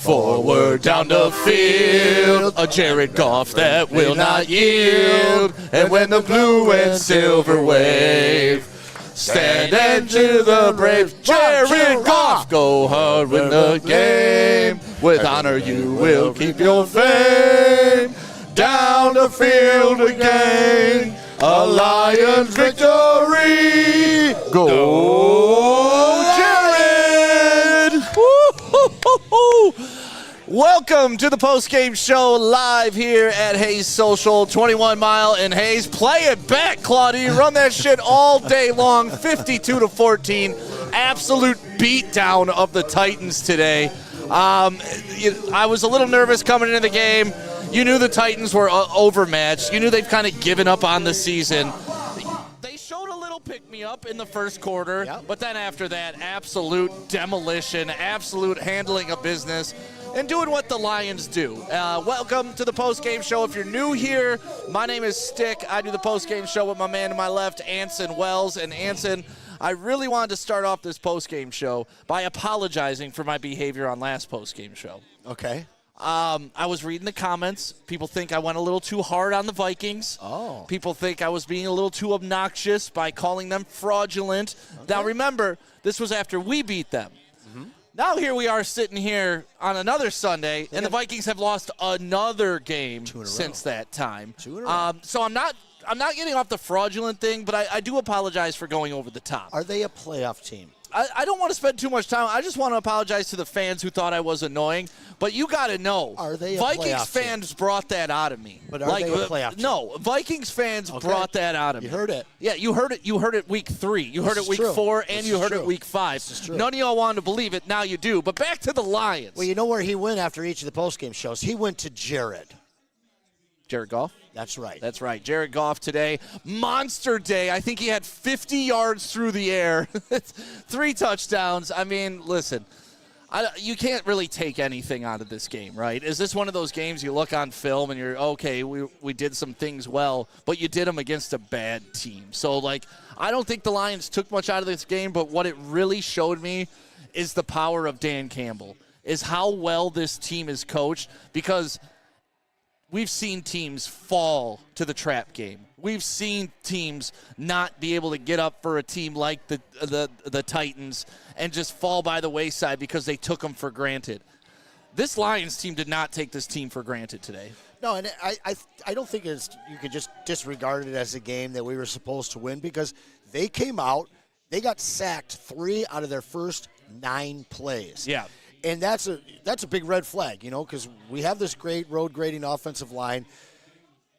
Forward down the field, a Jared Goff that will not yield. And when the blue and silver wave, stand and cheer the brave. Jared Goff, go hard, win the game. With honor you will keep your fame. Down the field again, a Lions victory. Go Jared! Woo-hoo-hoo-hoo. Welcome to the post-game show live here at Hayes Social, 21 Mile and Hayes. Play it back, Claudine. Run that shit all day long, 52-14. Absolute beatdown of the Titans today. I was a little nervous coming into the game. You knew the Titans were overmatched. You knew they've kind of given up on the season. They showed a little pick-me-up in the first quarter, but then after that, absolute demolition, absolute handling of business, and doing what the Lions do. Welcome to the post-game show. If you're new here, my name is Stick. I do the post-game show with my man to my left, Anson Wells. And Anson, I really wanted to start off this post-game show by apologizing for my behavior on last post-game show. Okay. I was reading the comments. People think I went a little too hard on the Vikings. Oh. People think I was being a little too obnoxious by calling them fraudulent. Okay. Now, remember, this was after we beat them. Mm-hmm. Now here we are sitting here on another Sunday, and the Vikings have lost another game since that time. 2 in a row. So I'm not getting off the fraudulent thing, but I do apologize for going over the top. Are they a playoff team? I don't want to spend too much time. I just want to apologize to the fans who thought I was annoying. But you got to know, are they a Vikings fans brought that out of me. But are they a playoff team? No, Vikings fans brought that out of me. You heard it. Yeah, you heard it. You heard it week 3. You heard it week 4, and you heard it week 5. This is true. None of y'all wanted to believe it. Now you do. But back to the Lions. Well, you know where he went after each of the postgame shows? He went to Jared. Jared Goff? That's right. That's right. Jared Goff today, monster day. I think he had 50 yards through the air, 3 touchdowns. I mean, listen, you can't really take anything out of this game, right? Is this one of those games you look on film and you're, okay, we did some things well, but you did them against a bad team. So, I don't think the Lions took much out of this game, but what it really showed me is the power of Dan Campbell, is how well this team is coached, because we've seen teams fall to the trap game. We've seen teams not be able to get up for a team like the Titans and just fall by the wayside because they took them for granted. This Lions team did not take this team for granted today. No, and I don't think you could just disregard it as a game that we were supposed to win, because they came out, they got sacked 3 out of their first 9 plays. Yeah. And that's a big red flag, because we have this great road grading offensive line.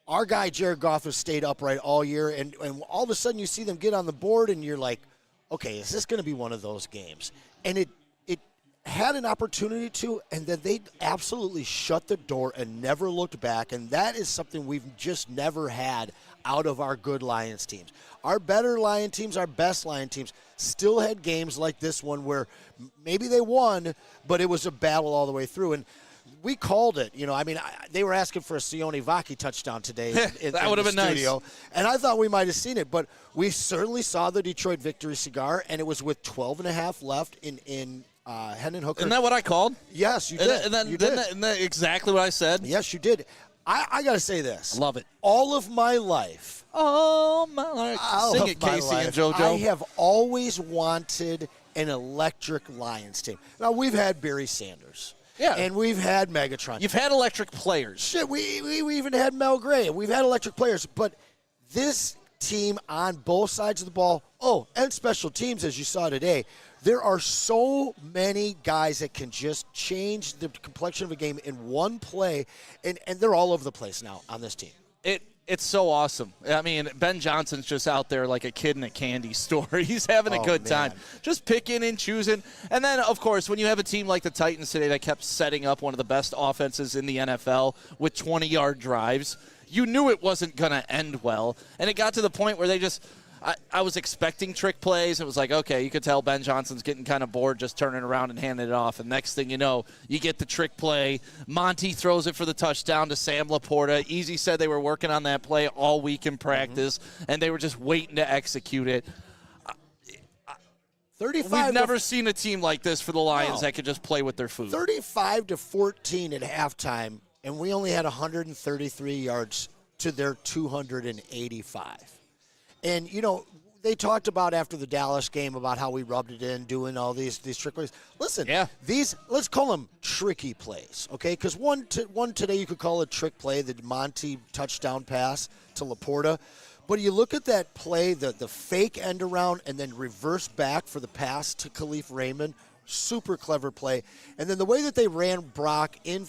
Our guy, Jared Goff, has stayed upright all year, and all of a sudden you see them get on the board, and you're like, okay, is this going to be one of those games? And it had an opportunity to, and then they absolutely shut the door and never looked back, and that is something we've just never had out of our good Lions teams. Our better Lion teams, our best Lion teams, still had games like this one where maybe they won, but it was a battle all the way through. And we called it. They were asking for a Sione Vaki touchdown today in that would have been studio, nice. And I thought we might have seen it, but we certainly saw the Detroit victory cigar, and it was with 12.5 left in Hendon Hooker. Isn't that what I called? Yes, you did. Isn't that exactly what I said? Yes, you did. I got to say this. Love it. All of my life. Oh, my Lord. Sing it, Casey and JoJo. I have always wanted an electric Lions team. Now, we've had Barry Sanders. Yeah. And we've had Megatron. You've had electric players. Shit, we even had Mel Gray. We've had electric players. But this team on both sides of the ball, and special teams, as you saw today, there are so many guys that can just change the complexion of a game in one play, and they're all over the place now on this team. It's so awesome. I mean, Ben Johnson's just out there like a kid in a candy store. He's having a good time. Just picking and choosing. And then, of course, when you have a team like the Titans today that kept setting up one of the best offenses in the NFL with 20-yard drives, you knew it wasn't going to end well. And it got to the point where they just – I was expecting trick plays. It was like, okay, you could tell Ben Johnson's getting kind of bored just turning around and handing it off. And next thing you know, you get the trick play. Monty throws it for the touchdown to Sam Laporta. Easy said they were working on that play all week in practice, and they were just waiting to execute it. We've never seen a team like this for the Lions that could just play with their food. 35-14 at halftime, and we only had 133 yards to their 285. And, you know, they talked about after the Dallas game about how we rubbed it in, doing all these trick plays. Listen, these, let's call them tricky plays, okay? Because one today you could call a trick play, the Monty touchdown pass to Laporta. But you look at that play, the fake end around and then reverse back for the pass to Khalif Raymond, super clever play. And then the way that they ran Brock in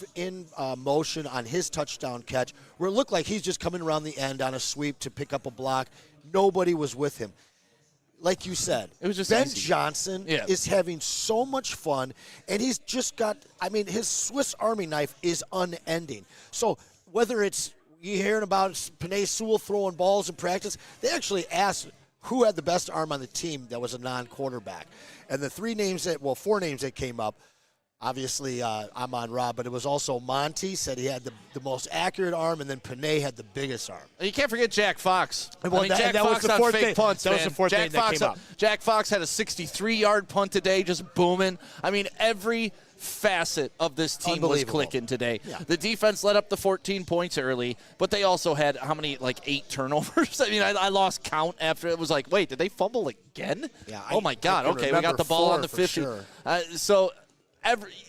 motion on his touchdown catch, where it looked like he's just coming around the end on a sweep to pick up a block. Nobody was with him. Like you said, it was just Ben easy. Johnson is having so much fun, and he's just got, I mean, his Swiss Army knife is unending. So whether it's you hearing about Penei Sewell throwing balls in practice, they actually asked who had the best arm on the team that was a non-quarterback. And the four names that came up, obviously Amon-Ra, but it was also Monty said he had the most accurate arm, and then Penei had the biggest arm. You can't forget Jack Fox. Well, Jack Fox on fake punts, That was the fourth thing that came up. Jack Fox had a 63-yard punt today, just booming. I mean, every facet of this team was clicking today. Yeah. The defense let up the 14 points early, but they also had, how many, like 8 turnovers? I mean, I lost count after. It was like, wait, did they fumble again? Yeah. Oh, my God. Okay, we got the ball on the 50. Sure.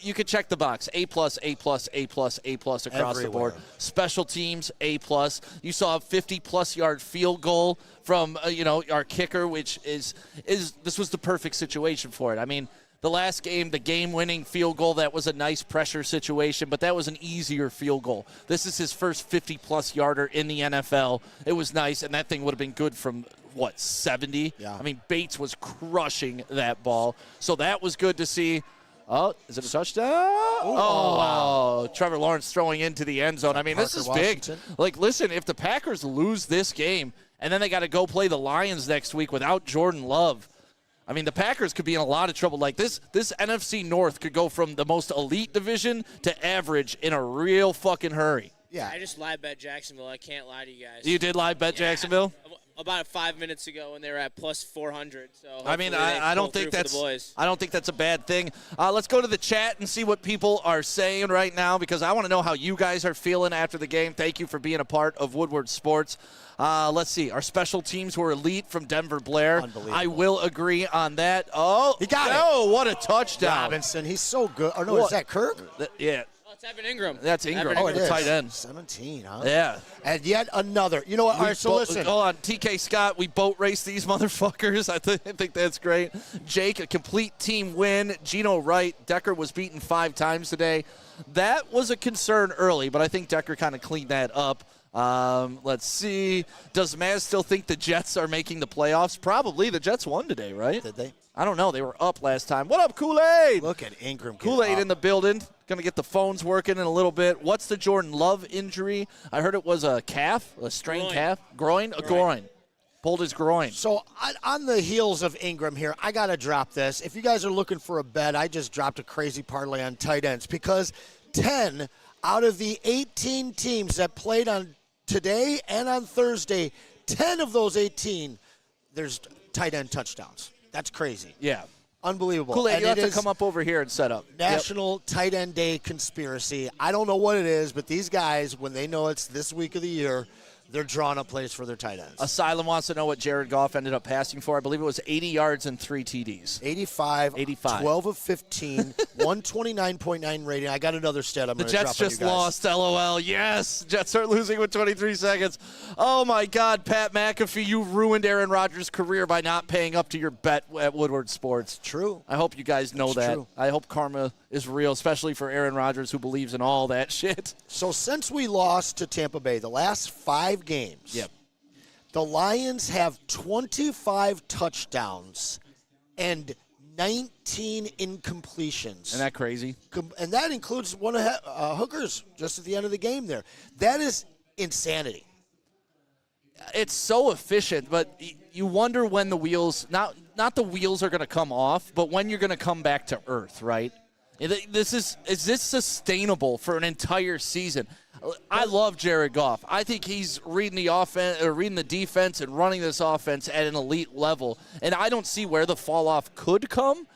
You could check the box. A+, A+, A+, A+ across the board. Special teams, A+. You saw a 50+ yard field goal from our kicker, which is this was the perfect situation for it. I mean, the last game, the game-winning field goal, that was a nice pressure situation, but that was an easier field goal. This is his first 50+ yarder in the NFL. It was nice, and that thing would have been good from 70? Yeah. I mean, Bates was crushing that ball, so that was good to see. Oh, is it a touchdown? Wow. Trevor Lawrence throwing into the end zone. I mean, this is big. Like, listen, if the Packers lose this game and then they got to go play the Lions next week without Jordan Love, I mean, the Packers could be in a lot of trouble. Like, this NFC North could go from the most elite division to average in a real fucking hurry. Yeah. I just live bet Jacksonville. I can't lie to you guys. You did live bet Jacksonville? About 5 minutes ago when they were at plus 400. So I mean, I don't think that's a bad thing. Let's go to the chat and see what people are saying right now, because I want to know how you guys are feeling after the game. Thank you for being a part of Woodward Sports. Let's see. Our special teams were elite from Denver Blair. Unbelievable. I will agree on that. Oh, he got it. Oh, what a touchdown. Robinson, he's so good. Oh, no, is that Kirk? Yeah. It's Evan Ingram. That's Ingram. Oh, it is. Tight end. 17, huh? Yeah. And yet another. You know what? All right, so listen. Hold on. TK Scott, we boat race these motherfuckers. I think that's great. Jake, a complete team win. Gino Wright. Decker was beaten 5 times today. That was a concern early, but I think Decker kind of cleaned that up. Let's see. Does Maz still think the Jets are making the playoffs? Probably. The Jets won today, right? Did they? I don't know. They were up last time. What up, Kool-Aid? Look at Ingram. Kool-Aid in the building. Going to get the phones working in a little bit. What's the Jordan Love injury? I heard it was a calf, a strained calf. Groin? A groin. Pulled his groin. So on the heels of Ingram here, I got to drop this. If you guys are looking for a bet, I just dropped a crazy parlay on tight ends, because 10 out of the 18 teams that played on today and on Thursday, 10 of those 18, there's tight end touchdowns. That's crazy. Yeah. Unbelievable. Kool-Aid, you have to come up over here and set up. National Tight End Day conspiracy. I don't know what it is, but these guys, when they know it's this week of the year, they're drawing up plays for their tight ends. Asylum wants to know what Jared Goff ended up passing for. I believe it was 80 yards and 3 TDs. 85. 12 of 15, 129.9 rating. I got another stat I'm going to drop on you guys. The Jets just lost, LOL. Yes, Jets are losing with 23 seconds. Oh, my God, Pat McAfee, you ruined Aaron Rodgers' career by not paying up to your bet at Woodward Sports. True. I hope you guys know that. True. I hope karma is real, especially for Aaron Rodgers, who believes in all that shit. So since we lost to Tampa Bay, the last 5 games, the Lions have 25 touchdowns and 19 incompletions. Isn't that crazy? And that includes one of Hooker's just at the end of the game there. That is insanity. It's so efficient, but you wonder when the wheels, not the wheels are going to come off, but when you're going to come back to earth, right? Is this sustainable for an entire season? I love Jared Goff. I think he's reading the offense or reading the defense and running this offense at an elite level. And I don't see where the fall off could come.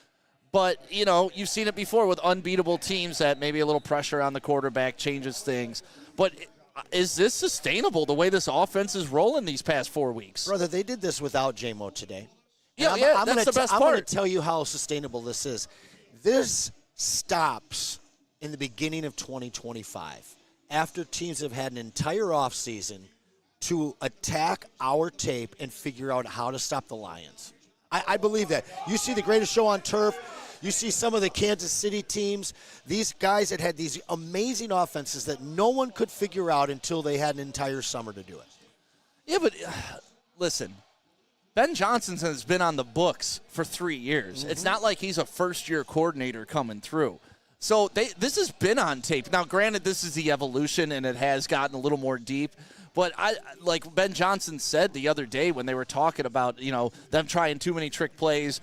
But, you've seen it before with unbeatable teams that maybe a little pressure on the quarterback changes things. But is this sustainable, the way this offense is rolling these past 4 weeks? Brother, they did this without J-Mo today. Yeah, that's the best part. I'm going to tell you how sustainable this is. This stops in the beginning of 2025 after teams have had an entire offseason to attack our tape and figure out how to stop the Lions. I believe that. You see the greatest show on turf. You see some of the Kansas City teams, these guys that had these amazing offenses that no one could figure out until they had an entire summer to do it. Yeah, but listen, Ben Johnson has been on the books for 3 years. It's not like he's a first-year coordinator coming through. So this has been on tape. Now, granted, this is the evolution, and it has gotten a little more deep. But like Ben Johnson said the other day when they were talking about, them trying too many trick plays,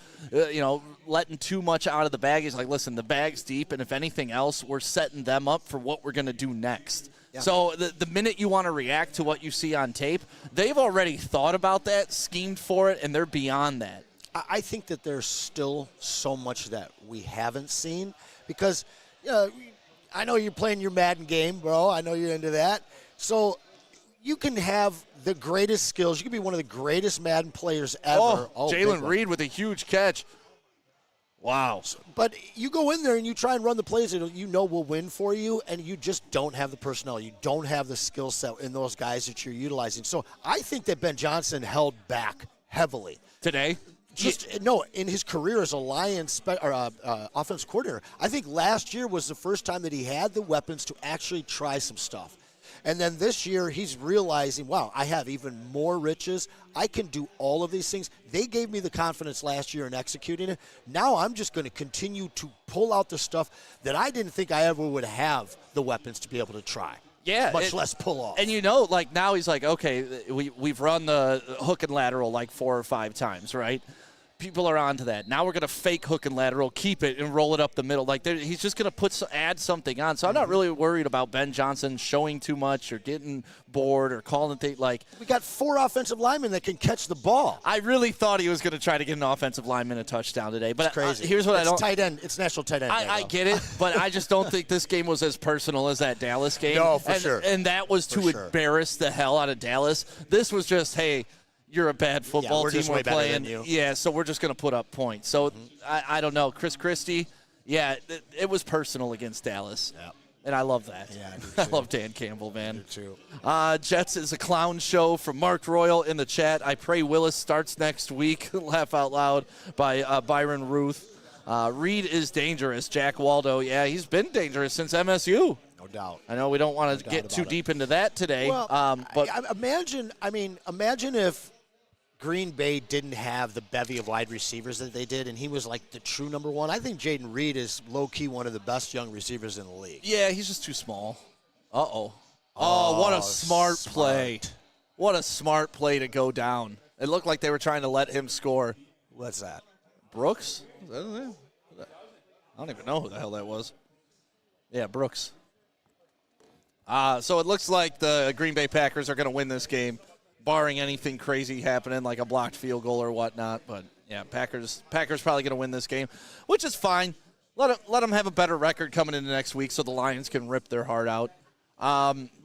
letting too much out of the bag. He's like, listen, the bag's deep, and if anything else, we're setting them up for what we're going to do next. Yeah. So the minute you want to react to what you see on tape, they've already thought about that, schemed for it, and they're beyond that. I think that there's still so much that we haven't seen because I know you're playing your Madden game, bro. I know you're into that. So you can have the greatest skills. You can be one of the greatest Madden players ever. Jalen Reed with a huge catch. Wow. But you go in there and you try and run the plays that will win for you, and you just don't have the personnel. You don't have the skill set in those guys that you're utilizing. So I think that Ben Johnson held back heavily. Today? In his career as a Lions offense coordinator. I think last year was the first time that he had the weapons to actually try some stuff. And then this year, he's realizing, wow, I have even more riches. I can do all of these things. They gave me the confidence last year in executing it. Now I'm just going to continue to pull out the stuff that I didn't think I ever would have the weapons to be able to try. Yeah. Much less pull off. And now he's like, okay, we've run the hook and lateral like 4 or 5 times, right? People are onto that. Now we're going to fake hook and lateral, keep it, and roll it up the middle. Like he's just going to add something on. So I'm not really worried about Ben Johnson showing too much or getting bored or calling things like. We got 4 offensive linemen that can catch the ball. I really thought he was going to try to get an offensive lineman a touchdown today, but it's crazy. Here's what I don't. Tight end. It's national tight end. I get it, but I just don't think this game was as personal as that Dallas game. No, for sure. And that was to embarrass the hell out of Dallas. This was just, hey, you're a bad football team. We're playing. Yeah, so we're just going to put up points. So I don't know. Chris Christie, it was personal against Dallas. Yeah. And I love that. Yeah, I do too. I love Dan Campbell, man. I do too. Jets is a clown show from Mark Royal in the chat. I pray Willis starts next week. Laugh out loud by Byron Ruth. Reed is dangerous. Jack Waldo. Yeah, he's been dangerous since MSU. No doubt. I know we don't want to get too deep into that today. Well, but imagine if Green Bay didn't have the bevy of wide receivers that they did, and he was like the true number one. I think Jaden Reed is low-key one of the best young receivers in the league. Yeah, he's just too small. Uh-oh. Oh, what a smart play. What a smart play to go down. It looked like they were trying to let him score. What's that? Brooks? I don't even know who the hell that was. Yeah, Brooks. So it looks like the Green Bay Packers are going to win this game, barring anything crazy happening like a blocked field goal or whatnot. But, yeah, Packers probably going to win this game, which is fine. Let them have a better record coming into next week so the Lions can rip their heart out.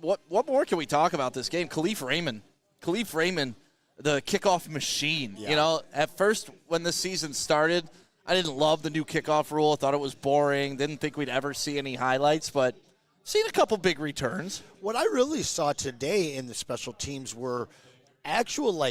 What more can we talk about this game? Khalif Raymond, the kickoff machine. Yeah. At first when the season started, I didn't love the new kickoff rule. I thought it was boring. Didn't think we'd ever see any highlights, but seen a couple big returns. What I really saw today in the special teams were actual,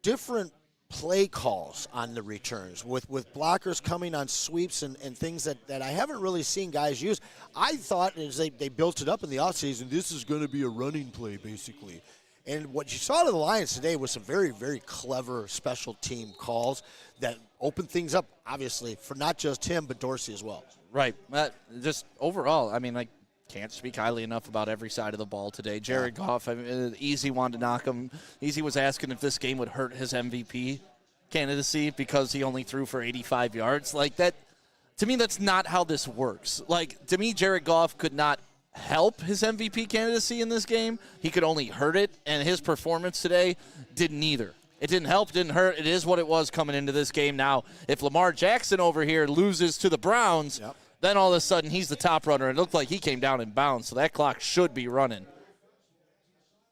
different play calls on the returns with blockers coming on sweeps and things that I haven't really seen guys use. I thought as they built it up in the offseason, this is going to be a running play, basically. And what you saw to the Lions today was some very, very clever special team calls that opened things up, obviously, for not just him, but Dorsey as well. Right. Just overall, I can't speak highly enough about every side of the ball today. Jared Goff, Easy wanted to knock him. Easy was asking if this game would hurt his MVP candidacy because he only threw for 85 yards. To me, that's not how this works. Like, to me, Jared Goff could not help his MVP candidacy in this game. He could only hurt it, and his performance today didn't either. It didn't help, didn't hurt. It is what it was coming into this game. Now, if Lamar Jackson over here loses to the Browns, then all of a sudden he's the top runner. It looked like he came down in bounds, so that clock should be running.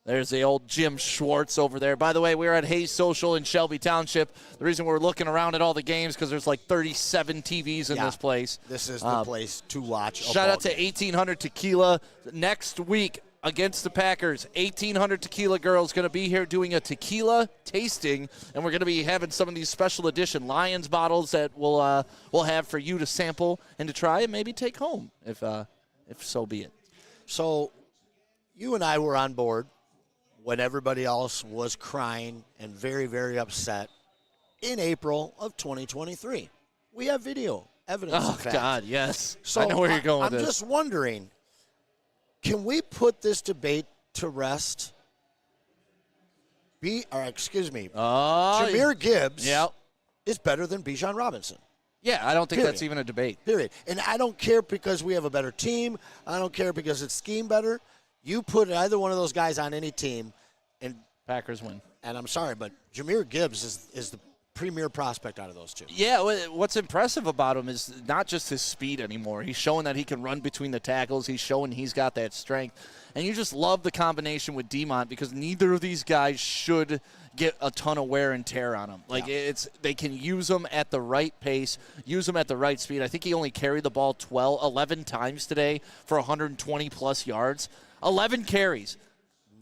There's the old Jim Schwartz over there. By the way, we're at Hayes Social in Shelby Township. The reason we're looking around at all the games because there's like 37 TVs in this place. This is the place to watch. Shout out to 1800 Tequila. Next week against the Packers, 1800 Tequila Girls going to be here doing a tequila tasting, and we're going to be having some of these special edition Lions bottles that we'll have for you to sample and to try and maybe take home if so be it. So you and I were on board when everybody else was crying and very, very upset in April of 2023. We have video evidence of that. Oh, God, yes. So I know where you're going with this. I'm just wondering, can we put this debate to rest? Jahmyr Gibbs is better than Bijan Robinson. Yeah, I don't think that's even a debate. Period. And I don't care because we have a better team. I don't care because it's schemed better. You put either one of those guys on any team, and Packers win. And I'm sorry, but Jahmyr Gibbs is the premier prospect out of those two. Yeah, what's impressive about him is not just his speed anymore. He's showing that he can run between the tackles. He's showing he's got that strength. And you just love the combination with Demont because neither of these guys should get a ton of wear and tear on them. Like they can use them at the right pace, use them at the right speed. I think he only carried the ball 11 times today for 120-plus yards. 11 carries.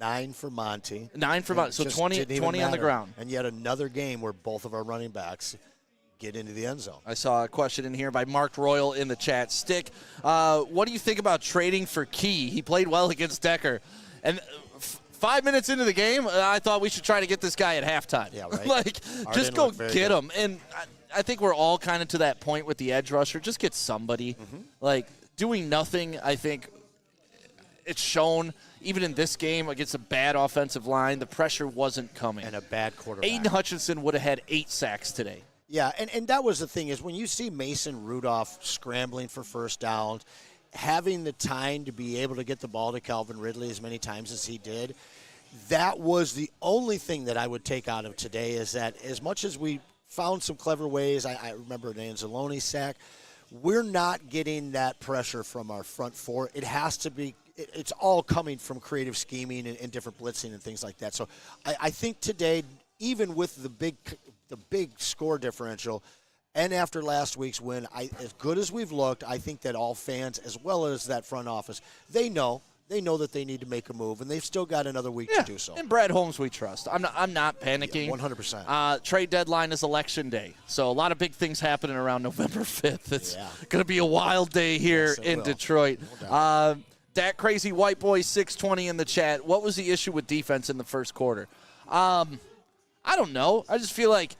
9 for Monty. 9 for Monty. So 20 on the ground. And yet another game where both of our running backs get into the end zone. I saw a question in here by Mark Royal in the chat. Stick, what do you think about trading for Key? He played well against Decker. And 5 minutes into the game, I thought we should try to get this guy at halftime. Yeah, right. Like, just go get him. And I think we're all kind of to that point with the edge rusher. Just get somebody. Like, doing nothing, I think, it's shown even in this game against a bad offensive line, the pressure wasn't coming. And a bad quarterback. Aiden Hutchinson would have had 8 sacks today. Yeah, and that was the thing is when you see Mason Rudolph scrambling for first downs, having the time to be able to get the ball to Calvin Ridley as many times as he did, that was the only thing that I would take out of today is that as much as we found some clever ways, I remember an Anzalone sack, we're not getting that pressure from our front four. It has to be. It's all coming from creative scheming and different blitzing and things like that. So I think today, even with the big score differential, and after last week's win, as good as we've looked, I think that all fans, as well as that front office, they know that they need to make a move, and they've still got another week to do so. And Brad Holmes we trust. I'm not panicking. 100%. Trade deadline is election day, so a lot of big things happening around November 5th. It's going to be a wild day here in Detroit. That crazy white boy 620 in the chat. What was the issue with defense in the first quarter? I don't know. I just feel like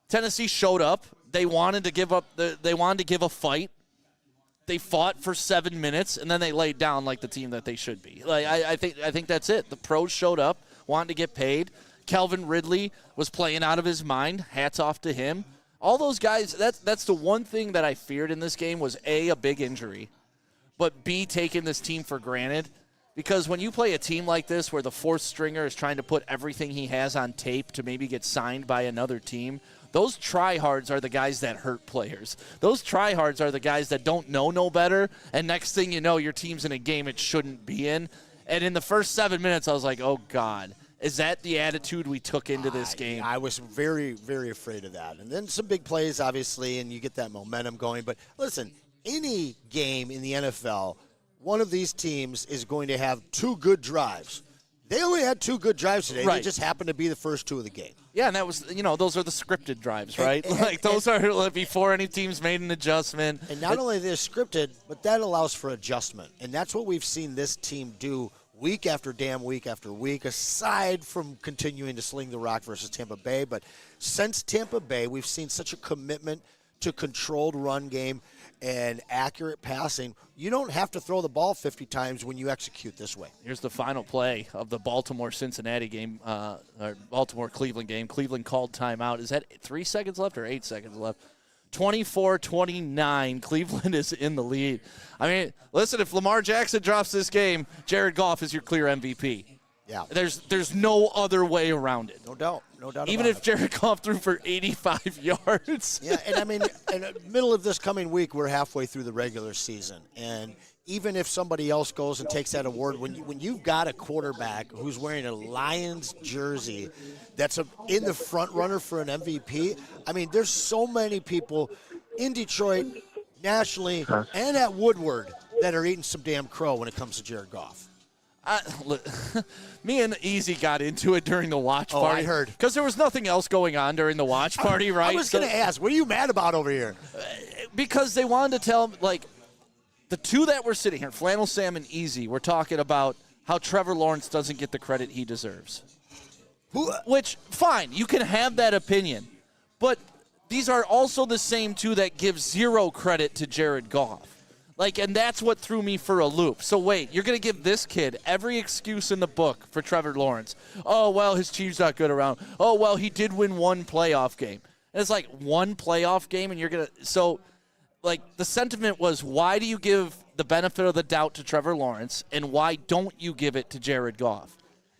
Tennessee showed up. They wanted to give up. They wanted to give a fight. They fought for 7 minutes and then they laid down like the team that they should be. Like I think that's it. The pros showed up, wanted to get paid. Calvin Ridley was playing out of his mind. Hats off to him. All those guys. That's the one thing that I feared in this game was a big injury. But B, taking this team for granted. Because when you play a team like this where the fourth stringer is trying to put everything he has on tape to maybe get signed by another team, those tryhards are the guys that hurt players. Those tryhards are the guys that don't know no better, and next thing you know, your team's in a game it shouldn't be in. And in the first 7 minutes, I was like, oh, God. Is that the attitude we took into this game? I was very, very afraid of that. And then some big plays, obviously, and you get that momentum going. But listen, any game in the NFL, one of these teams is going to have 2 good drives. They only had 2 good drives today. They just happened to be the first 2 of the game. Yeah, and that was, those are the scripted drives, right? Those are before any team's made an adjustment. And not only they're scripted, but that allows for adjustment. And that's what we've seen this team do week after damn week after week, aside from continuing to sling the rock versus Tampa Bay. But since Tampa Bay, we've seen such a commitment to controlled run game and accurate passing. You don't have to throw the ball 50 times when you execute this way. Here's the final play of the Baltimore-Cincinnati game, or Baltimore-Cleveland game. Cleveland called timeout. Is that 3 seconds left or 8 seconds left? 24-29. Cleveland is in the lead. I mean, listen, if Lamar Jackson drops this game, Jared Goff is your clear MVP. Yeah. There's no other way around it. No doubt. No doubt Even about if Jared Goff threw for 85 yards. Yeah, and I mean, in the middle of this coming week, we're halfway through the regular season. And even if somebody else goes and takes that award, when you've got a quarterback who's wearing a Lions jersey that's in the front runner for an MVP, I mean, there's so many people in Detroit, nationally, and at Woodward that are eating some damn crow when it comes to Jared Goff. Me and Easy got into it during the watch party. I heard. Because there was nothing else going on during the watch party, right? I was going to ask, what are you mad about over here? Because they wanted to tell, like, the two that were sitting here, Flannel Sam and Easy, were talking about how Trevor Lawrence doesn't get the credit he deserves. Which, fine, you can have that opinion. But these are also the same two that give zero credit to Jared Goff. Like, and that's what threw me for a loop. So wait, you're going to give this kid every excuse in the book for Trevor Lawrence. Oh, well, his team's not good around. Oh, well, he did win one playoff game. And it's like one playoff game, and you're going to – so, like, the sentiment was, why do you give the benefit of the doubt to Trevor Lawrence, and why don't you give it to Jared Goff?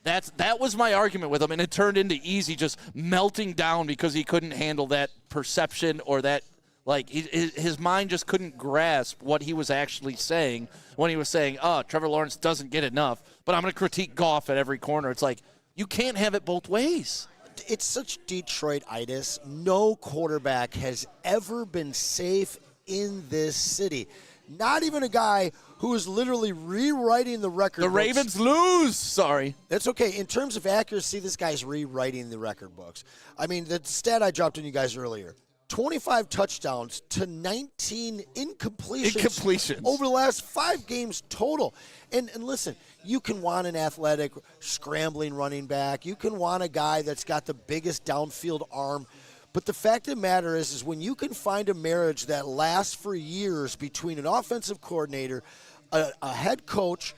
That was my argument with him, and it turned into Easy just melting down because he couldn't handle that perception or that – like, his mind just couldn't grasp what he was actually saying when he was saying, oh, Trevor Lawrence doesn't get enough, but I'm going to critique Goff at every corner. It's like, you can't have it both ways. It's such Detroit-itis. No quarterback has ever been safe in this city. Not even a guy who is literally rewriting the record books. The Ravens lose. Sorry. That's okay. In terms of accuracy, this guy's rewriting the record books. I mean, the stat I dropped on you guys earlier. 25 touchdowns to 19 incompletions over the last 5 games total. And listen, you can want an athletic, scrambling running back. You can want a guy that's got the biggest downfield arm. But the fact of the matter is when you can find a marriage that lasts for years between an offensive coordinator, a head coach,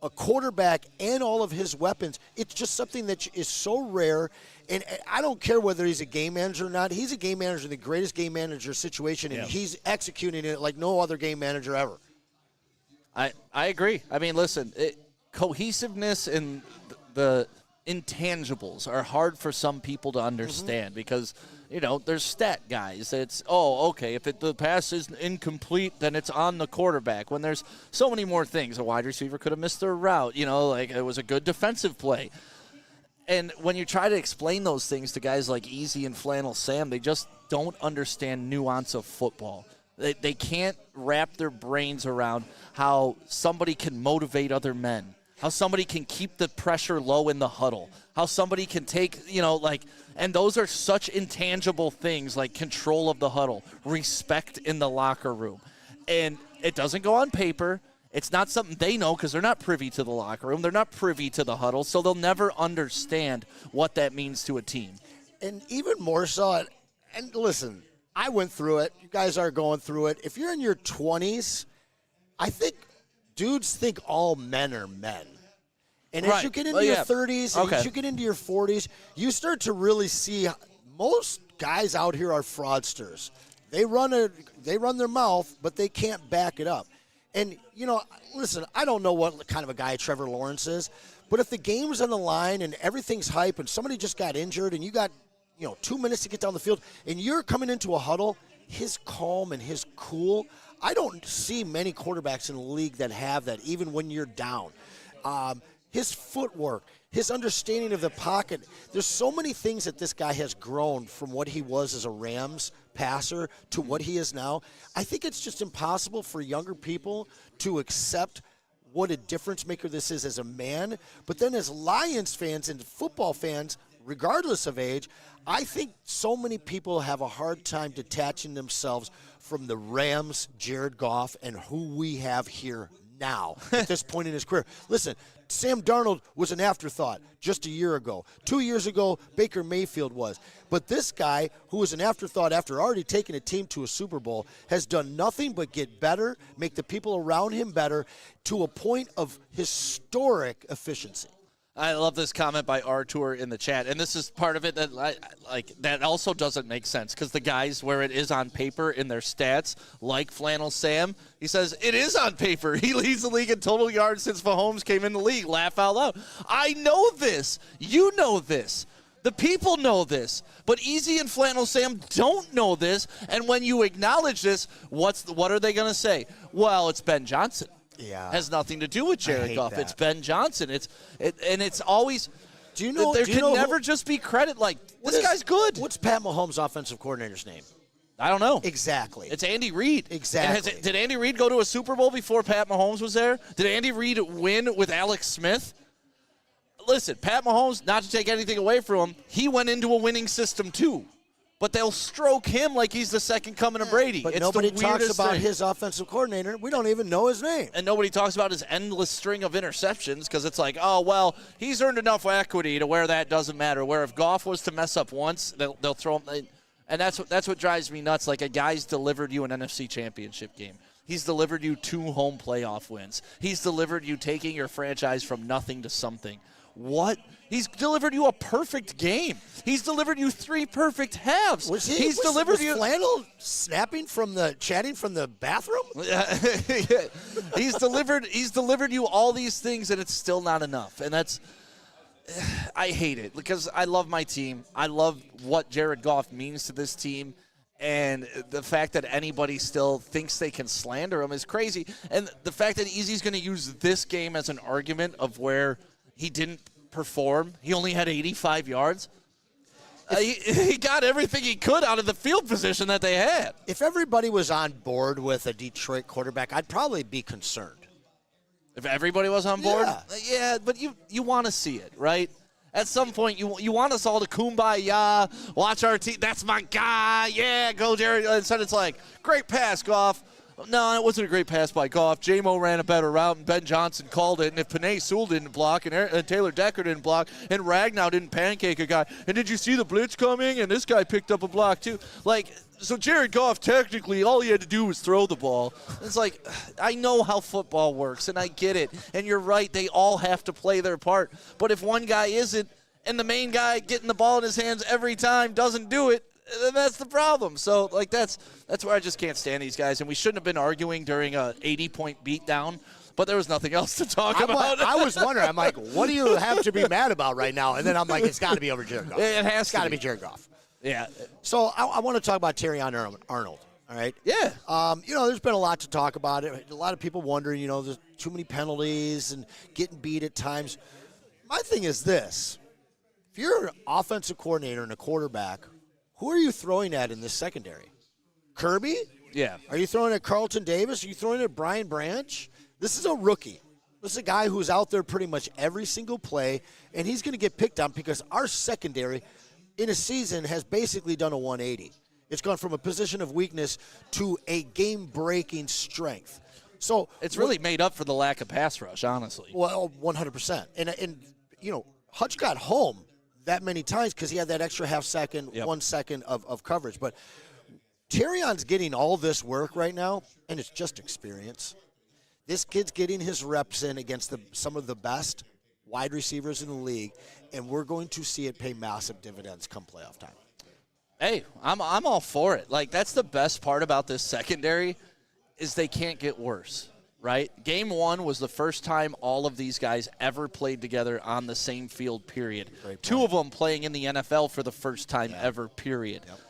a quarterback, and all of his weapons, it's just something that is so rare. And I don't care whether he's a game manager or not. He's a game manager in the greatest game manager situation, and he's executing it like no other game manager ever. I agree. I mean, listen, cohesiveness and the intangibles are hard for some people to understand because, you know, there's stat guys. It's, okay, if the pass is incomplete, then it's on the quarterback. When there's so many more things. A wide receiver could have missed their route. You know, like it was a good defensive play. And when you try to explain those things to guys like Easy and Flannel Sam, they just don't understand nuance of football. They can't wrap their brains around how somebody can motivate other men, how somebody can keep the pressure low in the huddle, how somebody can take, and those are such intangible things like control of the huddle, respect in the locker room. And it doesn't go on paper. It's not something they know because they're not privy to the locker room. They're not privy to the huddle, so they'll never understand what that means to a team. And even more so, and listen, I went through it. You guys are going through it. If you're in your 20s, I think dudes think all men are men. And as you get into your 30s, and as you get into your 40s, you start to really see most guys out here are fraudsters. They run their mouth, but they can't back it up. And, listen, I don't know what kind of a guy Trevor Lawrence is, but if the game's on the line and everything's hype and somebody just got injured and you got, 2 minutes to get down the field and you're coming into a huddle, his calm and his cool, I don't see many quarterbacks in the league that have that even when you're down. His footwork, his understanding of the pocket. There's so many things that this guy has grown from what he was as a Rams passer to what he is now. I think it's just impossible for younger people to accept what a difference maker this is as a man. But then as Lions fans and football fans, regardless of age, I think so many people have a hard time detaching themselves from the Rams, Jared Goff, and who we have here now at this point in his career. Listen, Sam Darnold was an afterthought just a year ago. 2 years ago, Baker Mayfield was. But this guy, who was an afterthought after already taking a team to a Super Bowl, has done nothing but get better, make the people around him better, to a point of historic efficiency. I love this comment by Artur in the chat, and this is part of it that that also doesn't make sense because the guys where it is on paper in their stats, like Flannel Sam, he says it is on paper. He leads the league in total yards since Mahomes came in the league. Laugh out loud. I know this. You know this. The people know this, but Easy and Flannel Sam don't know this. And when you acknowledge this, what are they going to say? Well, it's Ben Johnson. Yeah, has nothing to do with Jared Goff. That. It's Ben Johnson. It's always. Do you know there can never just be credit like this guy's good. What's Pat Mahomes' offensive coordinator's name? I don't know. Exactly. It's Andy Reid. Exactly. Did Andy Reid go to a Super Bowl before Pat Mahomes was there? Did Andy Reid win with Alex Smith? Listen, Pat Mahomes, not to take anything away from him, he went into a winning system too. But they'll stroke him like he's the second coming of Brady. But it's nobody the talks weirdest about thing. his offensive coordinator. We don't even know his name. And nobody talks about his endless string of interceptions because it's like, oh, well, he's earned enough equity to where that doesn't matter. Where if Goff was to mess up once, they'll throw him. And that's what drives me nuts. Like a guy's delivered you an NFC championship game. He's delivered you 2 home playoff wins. He's delivered you taking your franchise from nothing to something. What? He's delivered you a perfect game. He's delivered you 3 perfect halves. Was Flannel chatting from the bathroom? He's delivered you all these things, and it's still not enough. And I hate it because I love my team. I love what Jared Goff means to this team. And the fact that anybody still thinks they can slander him is crazy. And the fact that Easy's going to use this game as an argument of where he didn't perform. He only had 85 yards. He got everything he could out of the field position that they had. If everybody was on board with a Detroit quarterback, I'd probably be concerned. If everybody was on board? Yeah, but you want to see it, right? At some point, you want us all to kumbaya, watch our team. That's my guy. Yeah, go, Jerry. Instead, it's like, great pass, Goff. No, it wasn't a great pass by Goff. J-Mo ran a better route, and Ben Johnson called it. And if Penei Sewell didn't block, and Taylor Decker didn't block, and Ragnow didn't pancake a guy, and did you see the blitz coming? And this guy picked up a block, too. So Jared Goff, technically, all he had to do was throw the ball. It's like, I know how football works, and I get it. And you're right, they all have to play their part. But if one guy isn't, and the main guy getting the ball in his hands every time doesn't do it, then that's the problem. So, that's where I just can't stand these guys. And we shouldn't have been arguing during a 80-point beatdown, but there was nothing else to talk about. I was wondering, I'm like, what do you have to be mad about right now? And then I'm like, it's got to be over Jared Goff. It's got to be Jared Goff. Yeah. So I want to talk about Terrion Arnold. All right. Yeah. There's been a lot to talk about it. A lot of people wondering, there's too many penalties and getting beat at times. My thing is this. If you're an offensive coordinator and a quarterback, who are you throwing at in this secondary? Kirby? Yeah. Are you throwing at Carlton Davis? Are you throwing at Brian Branch? This is a rookie. This is a guy who's out there pretty much every single play, and he's going to get picked on because our secondary in a season has basically done a 180. It's gone from a position of weakness to a game-breaking strength. So it's really made up for the lack of pass rush, honestly. Well, 100%. And Hutch got home that many times because he had that extra half second, 1 second of coverage. But Terrion's getting all this work right now, and it's just experience. This kid's getting his reps in against some of the best wide receivers in the league, and we're going to see it pay massive dividends come playoff time. Hey, I'm all for it. That's the best part about this secondary is they can't get worse. Right? Game 1 was the first time all of these guys ever played together on the same field, period. 2 of them playing in the NFL for the first time ever, period. Yep.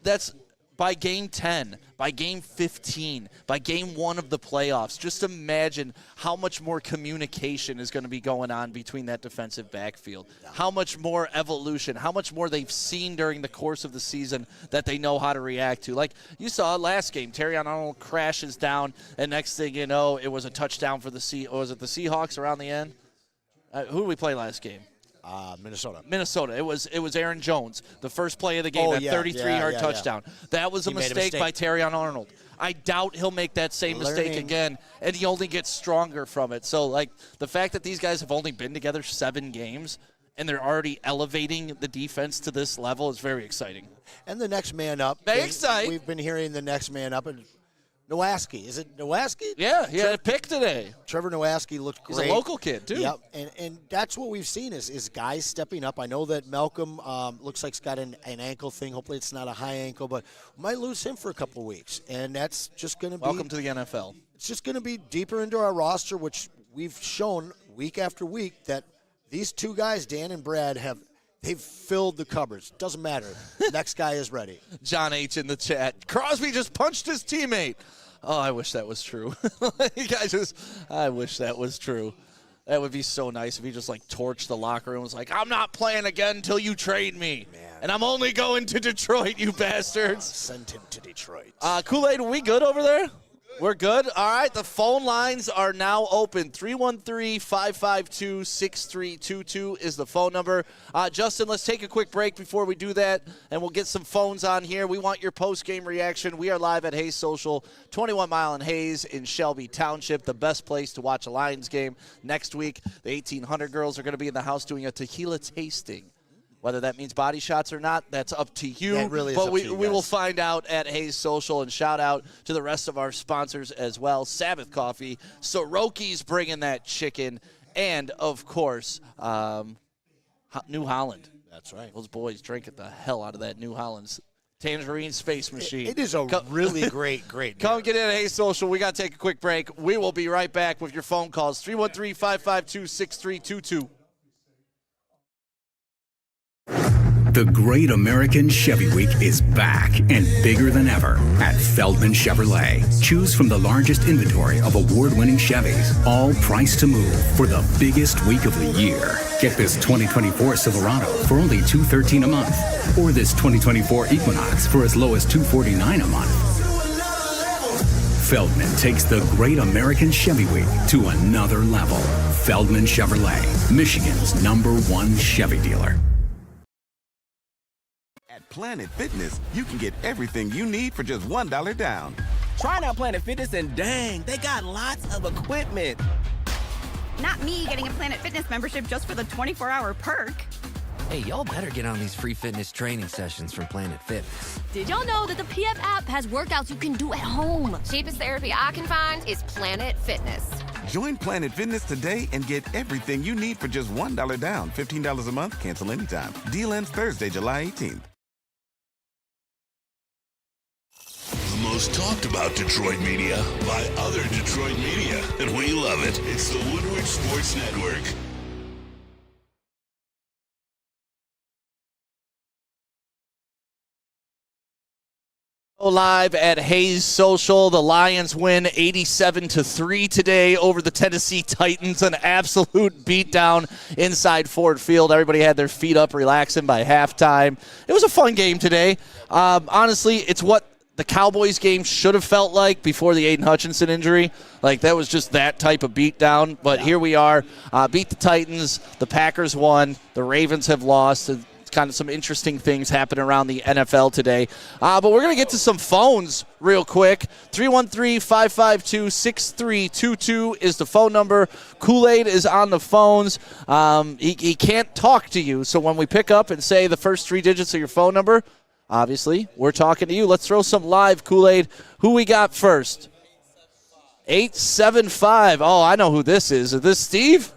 That's by game 10, by game 15, by game 1 of the playoffs. Just imagine how much more communication is going to be going on between that defensive backfield. Yeah. How much more evolution, how much more they've seen during the course of the season that they know how to react to. Like you saw last game, Terrion Arnold crashes down, and next thing you know, it was a touchdown for the Seahawks around the end? Who did we play last game? Minnesota. It was Aaron Jones, the first play of the game, 33-yard touchdown. Yeah. That was a mistake by Terrion Arnold. I doubt he'll make that same mistake again, and he only gets stronger from it. So, the fact that these guys have only been together 7 games and they're already elevating the defense to this level is very exciting. And the next man up. Exciting. We've been hearing the next man up, and Nowaski. Is it Nowaski? Yeah, he had a pick today. Trevor Nowaski looked great. He's a local kid, too. Yep, and that's what we've seen is guys stepping up. I know that Malcolm looks like he's got an ankle thing. Hopefully it's not a high ankle, but we might lose him for a couple of weeks. And that's just going to be – Welcome to the NFL. It's just going to be deeper into our roster, which we've shown week after week that these two guys, Dan and Brad, they've filled the cupboards. Doesn't matter. Next guy is ready. John H. in the chat. Crosby just punched his teammate. Oh, I wish that was true. I wish that was true. That would be so nice if he just, torched the locker room and was like, I'm not playing again until you trade me. Man. And I'm only going to Detroit, you bastards. Send him to Detroit. Kool-Aid, are we good over there? We're good? All right, the phone lines are now open. 313-552-6322 is the phone number. Justin, let's take a quick break before we do that, and we'll get some phones on here. We want your post-game reaction. We are live at Hayes Social, 21 Mile and Hayes in Shelby Township, the best place to watch a Lions game. Next week, the 1800 girls are going to be in the house doing a tequila tasting. Whether that means body shots or not, that's up to you. That really is but up we to you we will guys. find out at Hayes Social, and shout out to the rest of our sponsors as well. Sabbath Coffee, Soroki's bringing that chicken, and, of course, New Holland. That's right. Those boys drinking the hell out of that New Holland's Tangerine Space Machine. It is a really great Come get in at Hayes Social. We got to take a quick break. We will be right back with your phone calls, 313-552-6322. The Great American Chevy Week is back and bigger than ever at Feldman Chevrolet. Choose from the largest inventory of award-winning Chevys, all priced to move for the biggest week of the year. Get this 2024 Silverado for only $213 a month, or this 2024 Equinox for as low as $249 a month. Feldman takes the Great American Chevy Week to another level. Feldman Chevrolet, Michigan's #1 Chevy dealer. At Planet Fitness, you can get everything you need for just $1 down. Trying out Planet Fitness and dang, they got lots of equipment. Not me getting a Planet Fitness membership just for the 24-hour perk. Hey, y'all better get on these free fitness training sessions from Planet Fitness. Did y'all know that the PF app has workouts you can do at home? Cheapest therapy I can find is Planet Fitness. Join Planet Fitness today and get everything you need for just $1 down. $15 a month, cancel anytime. Deal ends Thursday, July 18th. The most talked about Detroit media by other Detroit media, and we love it. It's the Woodward Sports Network. Live at Hayes Social, the Lions win 87-3 today over the Tennessee Titans. An absolute beatdown inside Ford Field. Everybody had their feet up, relaxing by halftime. It was a fun game today. Honestly, it's what the Cowboys game should have felt like before the Aiden Hutchinson injury. That was just that type of beatdown. But here we are, beat the Titans. The Packers won. The Ravens have lost. Kind of some interesting things happening around the NFL today. But we're going to get to some phones real quick. 313-552-6322 is the phone number. Kool-Aid is on the phones. He can't talk to you, so when we pick up and say the first 3 digits of your phone number, obviously, we're talking to you. Let's throw some live Kool-Aid. Who we got first? 875. Oh, I know who this is. Is this Steve?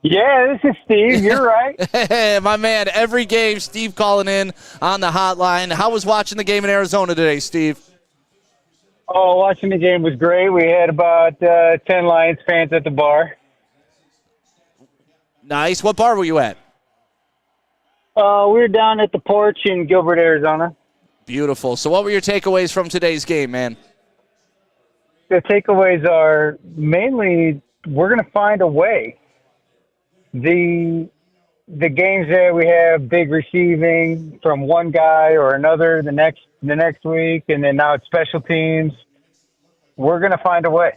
Yeah, this is Steve. You're right. Hey, my man, every game, Steve calling in on the hotline. How was watching the game in Arizona today, Steve? Oh, watching the game was great. We had about 10 Lions fans at the bar. Nice. What bar were you at? We were down at the Porch in Gilbert, Arizona. Beautiful. So what were your takeaways from today's game, man? The takeaways are mainly we're going to find a way. The games that we have big receiving from one guy or another the next week, and then now it's special teams. We're going to find a way.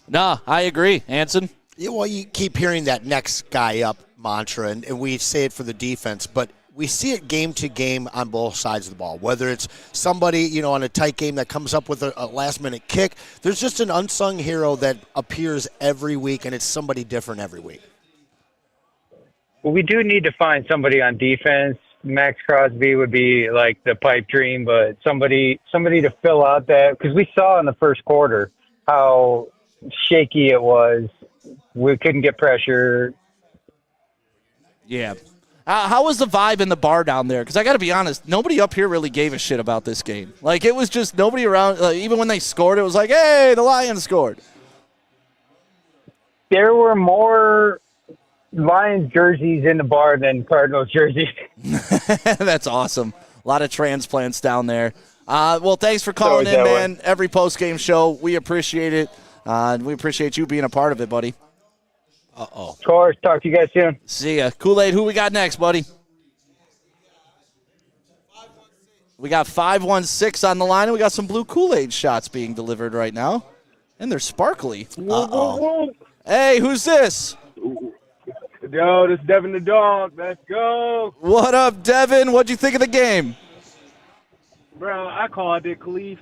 No, I agree. Anson? Yeah, well, you keep hearing that next guy up mantra, and we say it for the defense, but we see it game to game on both sides of the ball. Whether it's somebody, on a tight game that comes up with a last-minute kick, there's just an unsung hero that appears every week, and it's somebody different every week. Well, we do need to find somebody on defense Max Crosby would be like the pipe dream, but somebody to fill out that, because we saw in the first quarter how shaky it was. We couldn't get pressure. Yeah. How was the vibe in the bar down there? Because I got to be honest, nobody up here really gave a shit about this game. Like, it was just nobody around. Even when they scored, it was like, hey, the Lions scored. There were more Lions jerseys in the bar than Cardinals jerseys. That's awesome. A lot of transplants down there. Well, thanks for calling in, man. Every post-game show, we appreciate it. And we appreciate you being a part of it, buddy. Uh-oh. Of course. Talk to you guys soon. See ya. Kool-Aid, who we got next, buddy? We got 516 on the line, and we got some blue Kool-Aid shots being delivered right now. And they're sparkly. Uh-oh. Hey, who's this? Yo, this is Devin the dog. Let's go. What up, Devin? What'd you think of the game? Bro, I called it, Khalif.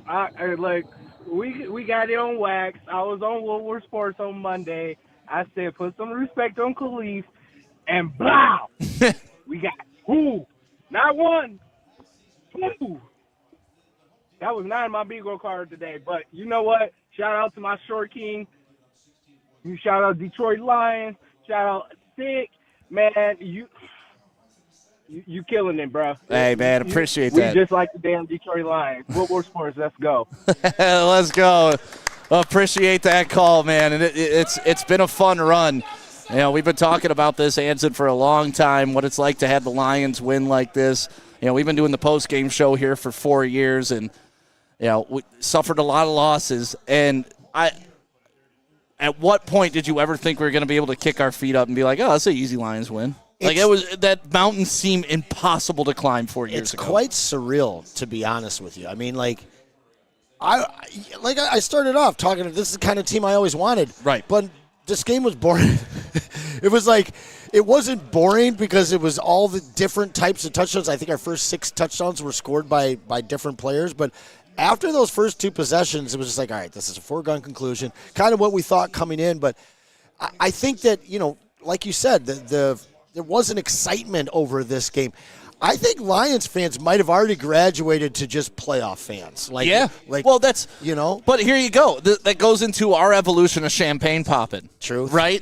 We got it on wax. I was on Woodward Sports on Monday. I said, put some respect on Khalif, and blah! We got two. Not one. Two. That was not in my bingo card today, but you know what? Shout out to my short king. You shout out Detroit Lions. Shout out Sick. Man, you killing it, bro. Hey, man, appreciate that. We just like the damn Detroit Lions. Woodward Sports, let's go. Let's go. Appreciate that call, man. And it's been a fun run. You know, we've been talking about this, Anson, for a long time, what it's like to have the Lions win like this. You know, we've been doing the post-game show here for 4 years, and, you know, we suffered a lot of losses. And at what point did you ever think we were going to be able to kick our feet up and be like, oh, that's an easy Lions win? Like, that mountain seemed impossible to climb 4 years ago. It's quite surreal, to be honest with you. I mean, I started off talking, this is the kind of team I always wanted. Right. But this game was boring. It wasn't boring because it was all the different types of touchdowns. I think our first 6 touchdowns were scored by different players. But after those first 2 possessions, it was just like, all right, this is a foregone conclusion. Kind of what we thought coming in. But I think that, you know, like you said, there was an excitement over this game. I think Lions fans might have already graduated to just playoff fans. Well, that's, you know. But here you go. That goes into our evolution of champagne popping. True. Right?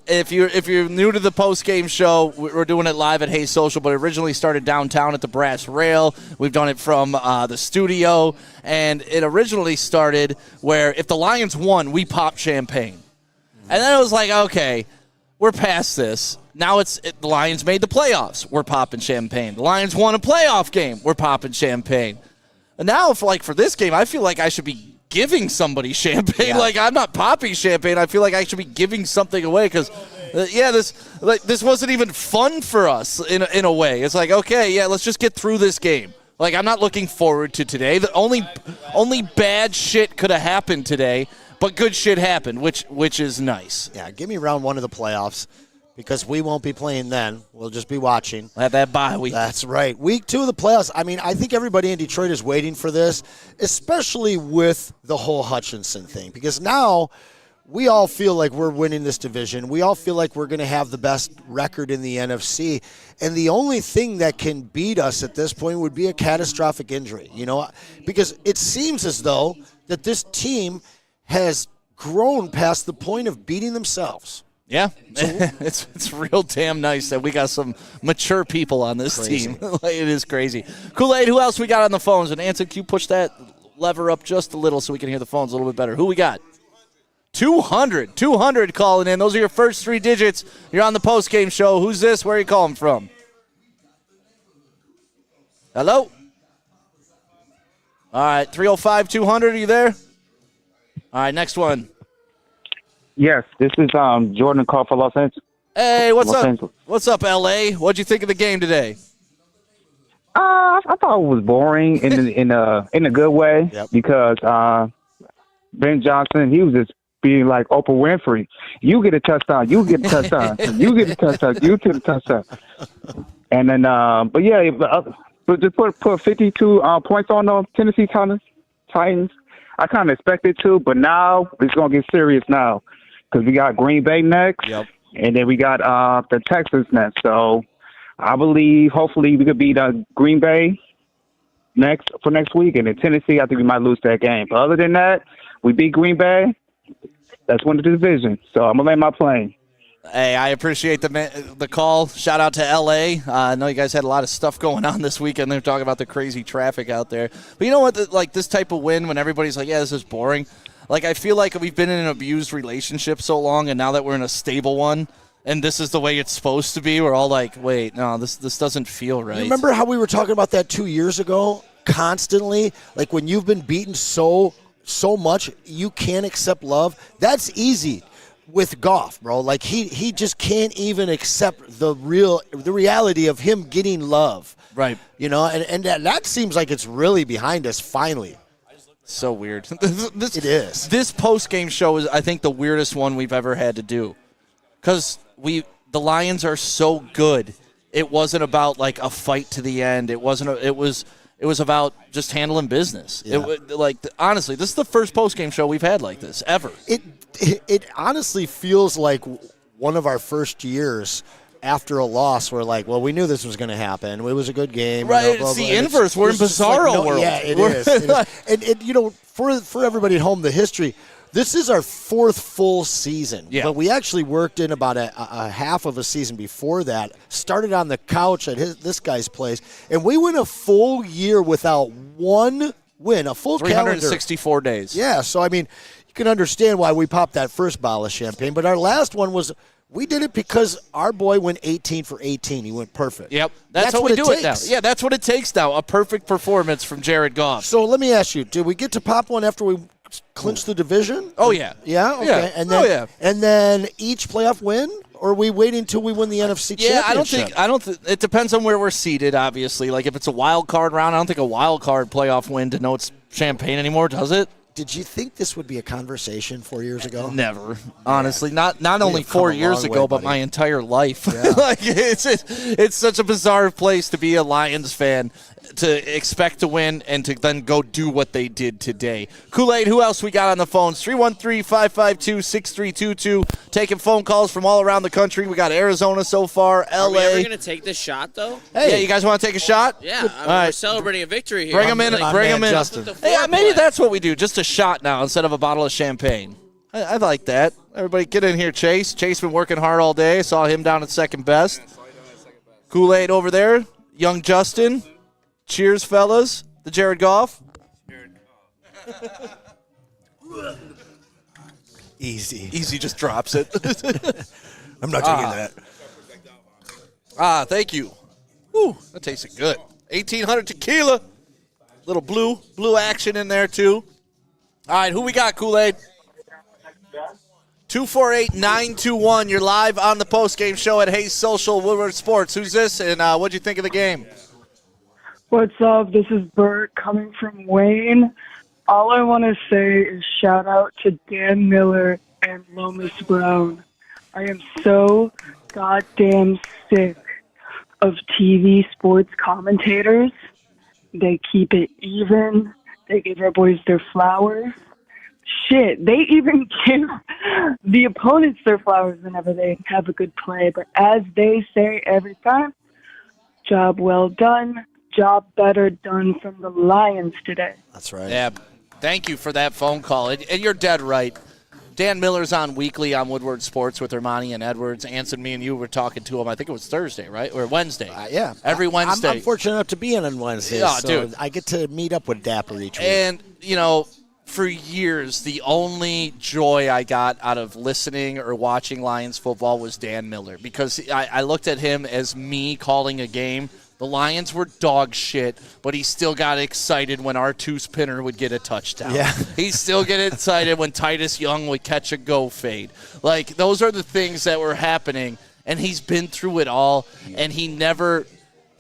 If you're new to the post-game show, we're doing it live at Hayes Social, but it originally started downtown at the Brass Rail. We've done it from the studio, and it originally started where if the Lions won, we popped champagne. And then it was like, okay, we're past this. Now the Lions made the playoffs. We're popping champagne. The Lions won a playoff game. We're popping champagne. And now, for this game, I feel like I should be giving somebody champagne. Yeah. Like, I'm not popping champagne. I feel like I should be giving something away because, this wasn't even fun for us in a way. It's like, okay, yeah, let's just get through this game. Like, I'm not looking forward to today. The only bad shit could have happened today, but good shit happened, which is nice. Yeah, give me round 1 of the playoffs. Because we won't be playing then. We'll just be watching. Have that bye week. That's right. Week 2 of the playoffs. I mean, I think everybody in Detroit is waiting for this, especially with the whole Hutchinson thing. Because now we all feel like we're winning this division. We all feel like we're going to have the best record in the NFC. And the only thing that can beat us at this point would be a catastrophic injury. You know, because it seems as though that this team has grown past the point of beating themselves. Yeah, it's real damn nice that we got some mature people on this team. It is crazy. Kool-Aid, who else we got on the phones? And Anson, can you push that lever up just a little so we can hear the phones a little bit better? Who we got? 200 calling in. Those are your first 3 digits. You're on the post-game show. Who's this? Where are you calling from? Hello? All right, 305-200, are you there? All right, next one. Yes, this is Jordan call for Los Angeles. Hey, what's Los up? Angeles. What's up, LA? What'd you think of the game today? I thought it was boring in a good way because Ben Johnson, he was just being like Oprah Winfrey. You get a touchdown, you get a touchdown, you get a touchdown, you get a touchdown. And then, but just put 52 points on the Tennessee Titans. I kind of expected to, but now it's going to get serious now. Because we got Green Bay next, and then we got the Texans next. So I believe hopefully we could beat Green Bay next week, and in Tennessee, I think we might lose that game. But other than that, we beat Green Bay. That's win the division. So I'm gonna land my plane. Hey, I appreciate the call. Shout out to L.A. I know you guys had a lot of stuff going on this weekend. They're talking about the crazy traffic out there. But you know what? Like this type of win, when everybody's like, yeah, this is boring. Like I feel like we've been in an abused relationship so long, and now that we're in a stable one, and this is the way it's supposed to be, we're all like, wait, no, this doesn't feel right. You remember how we were talking about that 2 years ago? Constantly, like when you've been beaten so much, you can't accept love. That's easy. With Goff, bro, like he just can't even accept the reality of him getting love, right? You know, and that seems like it's really behind us finally. So weird. It is. This post game show is, I think, the weirdest one we've ever had to do, because the Lions are so good. It wasn't about like a fight to the end. It wasn't. It was about just handling business. Yeah. Honestly, this is the first post game show we've had like this ever. It honestly feels like one of our first yeand after a loss. We're like, well, we knew this was going to happen. It was a good game. Right, it's the inverse. We're in bizarro world. Yeah, it is. And you know, for everybody at home, the history, this is our fourth full season. Yeah. But we actually worked in about a half of a season before that, started on the couch at this guy's place, and we went a full year without one win, a full 364 calendar. days. Yeah, so I mean, you can understand why we popped that first bottle of champagne. But our last one was, we did it because our boy went 18 for 18. He went perfect. Yep. That's how we do it now. Yeah, that's what it takes now, a perfect performance from Jared Goff. So let me ask you, did we get to pop one after we clinched the division? Oh, yeah. Yeah? Okay. Yeah. And then, yeah. And then each playoff win? Or are we waiting until we win the NFC Championship? I don't think it depends on where we're seated, obviously. Like if it's a wild card round, I don't think a wild card playoff win denotes champagne anymore, does it? Did you think this would be a conversation 4 years ago? Never, honestly. Not only 4 years ago, but my entire life. Yeah. Like it's such a bizarre place to be a Lions fan, to expect to win and to then go do what they did today. Kool-Aid, who else we got on the phones? 313-552-6322. Taking phone calls from all around the country. We got Arizona so far, LA. Are we ever going to take this shot, though? Hey. Yeah, you guys want to take a shot? Yeah, we're celebrating a victory here. Bring them in. Bring them in. Justin. Hey, maybe that's what we do, just a shot now instead of a bottle of champagne. I like that. Everybody get in here, Chase. Chase been working hard all day. Saw him down at second best. Kool-Aid over there. Young Justin. Cheers, fellas. The Jared Goff. Easy just drops it. I'm not taking that. Thank you. Whew, that tasted good. 1800 tequila. Little blue action in there, too. All right, who we got, Kool-Aid? 248-921. You're live on the postgame show at Hayes Social Woodward Sports. Who's this, and what'd you think of the game? What's up? This is Bert coming from Wayne. All I want to say is shout out to Dan Miller and Lomas Brown. I am so goddamn sick of TV sports commentators. They keep it even. They give our boys their flowers. Shit, they even give the opponents their flowers whenever they have a good play. But as they say every time, job well done. Job better done from the Lions today. That's right. Yeah, thank you for that phone call. And you're dead right. Dan Miller's on weekly on Woodward Sports with Ermanni and Edwards. Anson, me and you were talking to him. I think it was Thursday, right? Or Wednesday. Yeah. Every Wednesday. I'm fortunate enough to be in on Wednesdays. Yeah, so dude. I get to meet up with Dapper each week. And, you know, for years, the only joy I got out of listening or watching Lions football was Dan Miller, because I looked at him as me calling a game. The Lions were dog shit, but he still got excited when R2 Spinner would get a touchdown. Yeah. He still get excited when Titus Young would catch a go fade. Like, those are the things that were happening, and he's been through it all, and he never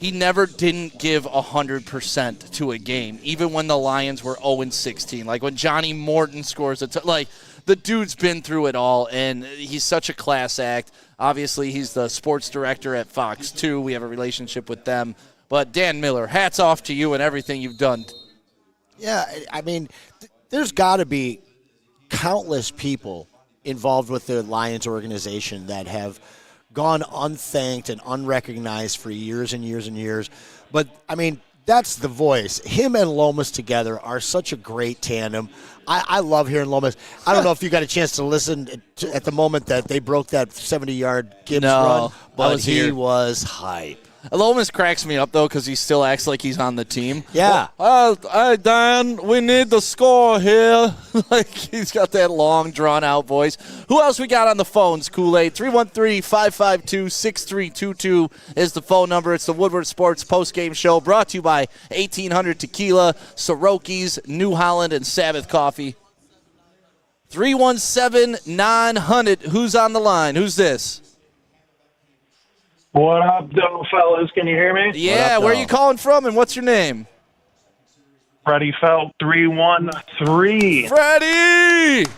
didn't give 100% to a game, even when the Lions were 0-16. Like, when Johnny Morton scores like, the dude's been through it all, and he's such a class act. Obviously, he's the sports director at Fox 2. We have a relationship with them. But Dan Miller, hats off to you and everything you've done. Yeah, I mean, there's got to be countless people involved with the Lions organization that have gone unthanked and unrecognized for years and years and years. But, I mean, that's the voice. Him and Lomas together are such a great tandem. I love hearing Lomas. I don't know if you got a chance to listen at the moment that they broke that 70-yard Gibbs run, but he was hype. Lomas cracks me up, though, because he still acts like he's on the team. Yeah. Hey, Dan, we need the score here. Like, he's got that long, drawn-out voice. Who else we got on the phones, Kool-Aid? 313-552-6322 is the phone number. It's the Woodward Sports postgame show brought to you by 1800 Tequila, Soroki's, New Holland, and Sabbath Coffee. 317-900. Who's on the line? Who's this? What up, though, fellas? Can you hear me? Yeah, where are you calling from, and what's your name? Freddie Felt 313. Freddie!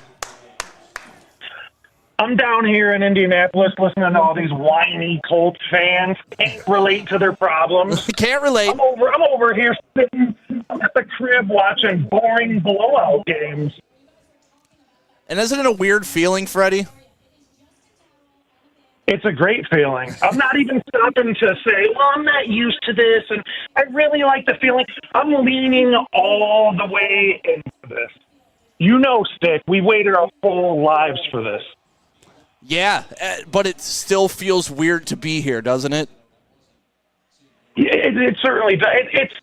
I'm down here in Indianapolis listening to all these whiny Colts fans. Can't relate to their problems. Can't relate. I'm over here sitting at the crib watching boring blowout games. And isn't it a weird feeling, Freddie? It's a great feeling. I'm not even stopping to say, well, I'm not used to this, and I really like the feeling. I'm leaning all the way into this. You know, Stick, we waited our whole lives for this. Yeah, but it still feels weird to be here, doesn't it? It certainly does. It's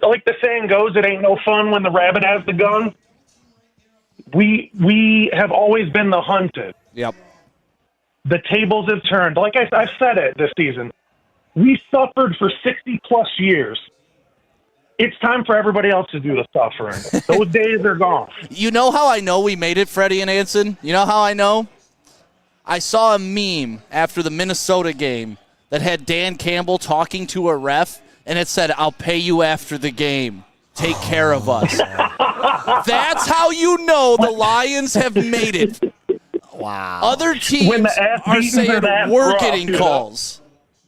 like the saying goes, it ain't no fun when the rabbit has the gun. We have always been the hunted. Yep. The tables have turned. Like I've said it this season. We suffered for 60-plus years. It's time for everybody else to do the suffering. Those days are gone. You know how I know we made it, Freddie and Anson? You know how I know? I saw a meme after the Minnesota game that had Dan Campbell talking to a ref, and it said, "I'll pay you after the game. Take care of us." That's how you know the Lions have made it. Wow. Other teams are saying we're getting calls.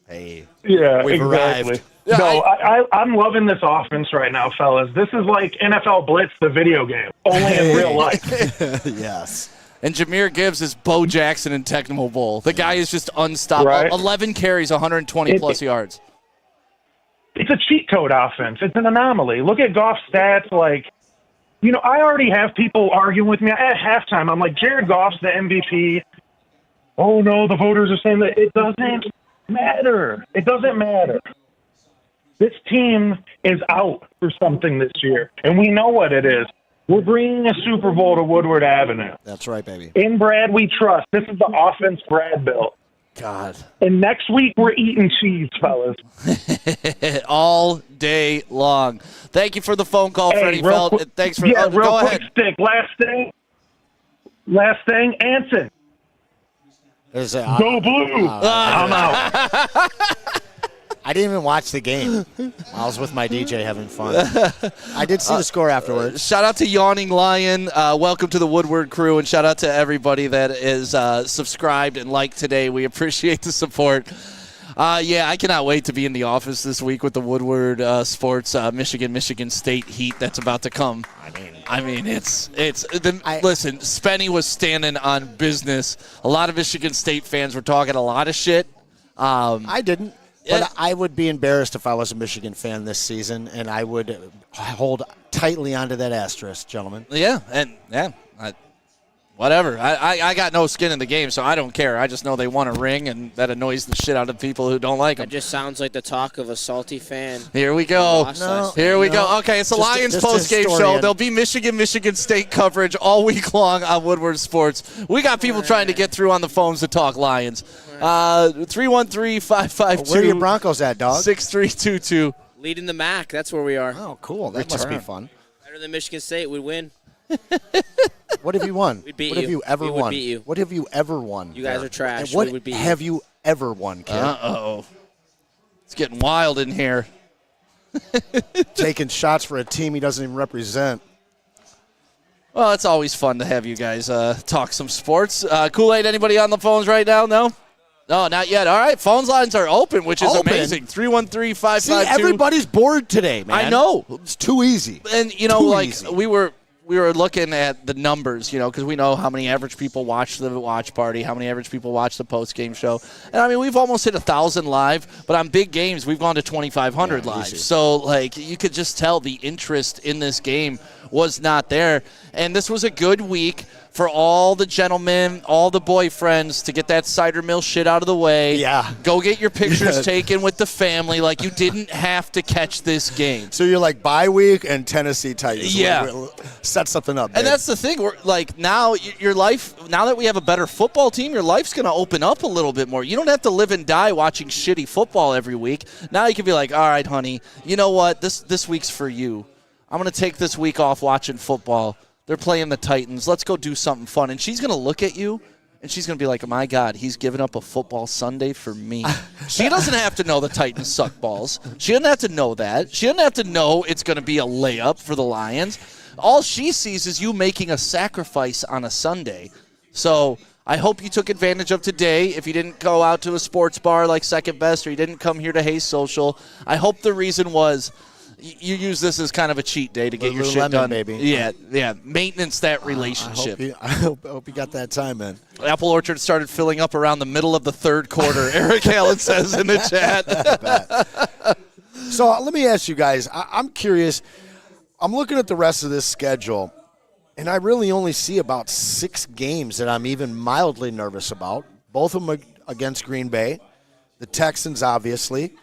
Hey. Yeah, we've exactly. arrived. No, I'm loving this offense right now, fellas. This is like NFL Blitz, the video game, only in real life. Yes. And Jahmyr Gibbs is Bo Jackson in Tecmo Bowl. The guy is just unstoppable. Right. 11 carries, 120-plus yards. It's a cheat code offense. It's an anomaly. Look at Goff's stats. Like, you know, I already have people arguing with me at halftime. I'm like, Jared Goff's the MVP. Oh, no, the voters are saying that. It doesn't matter. It doesn't matter. This team is out for something this year, and we know what it is. We're bringing a Super Bowl to Woodward Avenue. That's right, baby. In Brad, we trust. This is the offense Brad built. God. And next week, we're eating cheese, fellas. All day long. Thank you for the phone call, Freddie Felt. Thanks for real go quick, ahead. Stick. Last thing, Anson. Go Blue. I'm out. I didn't even watch the game. I was with my DJ having fun. I did see the score afterwards. Shout out to Yawning Lion. Welcome to the Woodward crew, and shout out to everybody that is subscribed and liked today. We appreciate the support. I cannot wait to be in the office this week with the Woodward Sports Michigan State heat that's about to come. I mean, listen, Spenny was standing on business. A lot of Michigan State fans were talking a lot of shit. I didn't. But I would be embarrassed if I was a Michigan fan this season, and I would hold tightly onto that asterisk, gentlemen. Whatever. I got no skin in the game, so I don't care. I just know they want a ring, and that annoys the shit out of people who don't like them. It just sounds like the talk of a salty fan. Here we go. Here we go. Okay, it's the Lions post-game show. There'll be Michigan State coverage all week long on Woodward Sports. We got people trying to get through on the phones to talk Lions. 313-552. Where are your Broncos at, dog? 6322. Leading the MAC. That's where we are. Oh, cool. That must be fun. Better than Michigan State. We'd win. What have you won? We'd beat what have you ever we won? would beat you. What have you ever won? You guys are trash. And what we would beat have you ever won, kid? Uh-oh. It's getting wild in here. Taking shots for a team he doesn't even represent. Well, it's always fun to have you guys talk some sports. Kool-Aid, anybody on the phones right now? No? No, not yet. All right, phone lines are open, which is amazing. 313-552. See, everybody's bored today, man. I know. It's too easy. And, you know, too like, easy. we were we were looking at the numbers, because we know how many average people watch the watch party, how many average people watch the post-game show. And, I mean, we've almost hit 1,000 live, but on big games, we've gone to 2,500 live. Easy. So, you could just tell the interest in this game was not there. And this was a good week for all the gentlemen, all the boyfriends to get that cider mill shit out of the way. Yeah. Go get your pictures taken with the family. You didn't have to catch this game. So you're like bye week and Tennessee Titans. Yeah. Set something up. And that's the thing. We're now your life, now that we have a better football team, your life's going to open up a little bit more. You don't have to live and die watching shitty football every week. Now you can be like, all right, honey, you know what? This week's for you. I'm going to take this week off watching football. They're playing the Titans. Let's go do something fun. And she's going to look at you, and she's going to be like, my God, he's giving up a football Sunday for me. She doesn't have to know the Titans suck balls. She doesn't have to know that. She doesn't have to know it's going to be a layup for the Lions. All she sees is you making a sacrifice on a Sunday. So I hope you took advantage of today. If you didn't go out to a sports bar like Second Best or you didn't come here to Hayes Social, I hope the reason was you use this as kind of a cheat day to get your shit done. Baby. Yeah. Maintenance that relationship. I hope you got that time, man. Apple Orchard started filling up around the middle of the third quarter. Eric Allen says in the chat. So let me ask you guys. I'm curious. I'm looking at the rest of this schedule, and I really only see about 6 games that I'm even mildly nervous about. Both of them against Green Bay. The Texans, obviously.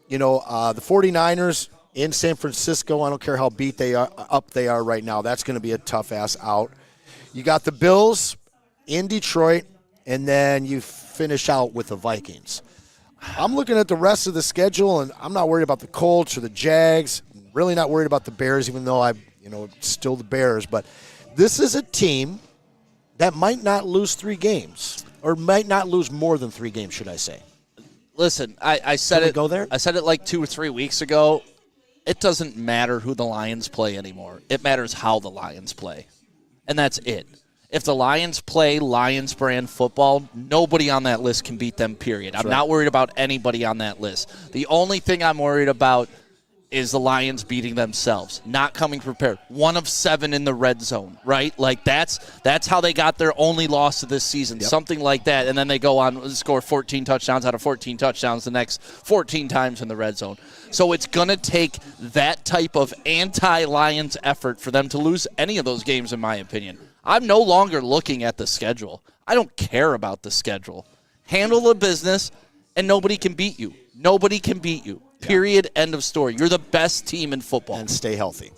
The 49ers in San Francisco. I don't care how beat they are right now. That's going to be a tough-ass out. You got the Bills in Detroit, and then you finish out with the Vikings. I'm looking at the rest of the schedule, and I'm not worried about the Colts or the Jags. Really not worried about the Bears, even though it's still the Bears. But this is a team that might not lose 3 games, or might not lose more than 3 games, should I say. Listen, I said it. Go there? I said it like 2 or 3 weeks ago. It doesn't matter who the Lions play anymore. It matters how the Lions play, and that's it. If the Lions play Lions brand football, nobody on that list can beat them, period. I'm not worried about anybody on that list. The only thing I'm worried about is the Lions beating themselves, not coming prepared. 1 of 7 in the red zone, right? That's how they got their only loss of this season, something like that. And then they go on and score 14 touchdowns out of 14 touchdowns the next 14 times in the red zone. So it's going to take that type of anti-Lions effort for them to lose any of those games, in my opinion. I'm no longer looking at the schedule. I don't care about the schedule. Handle the business, and nobody can beat you. Nobody can beat you. Period. End of story. You're the best team in football. And stay healthy.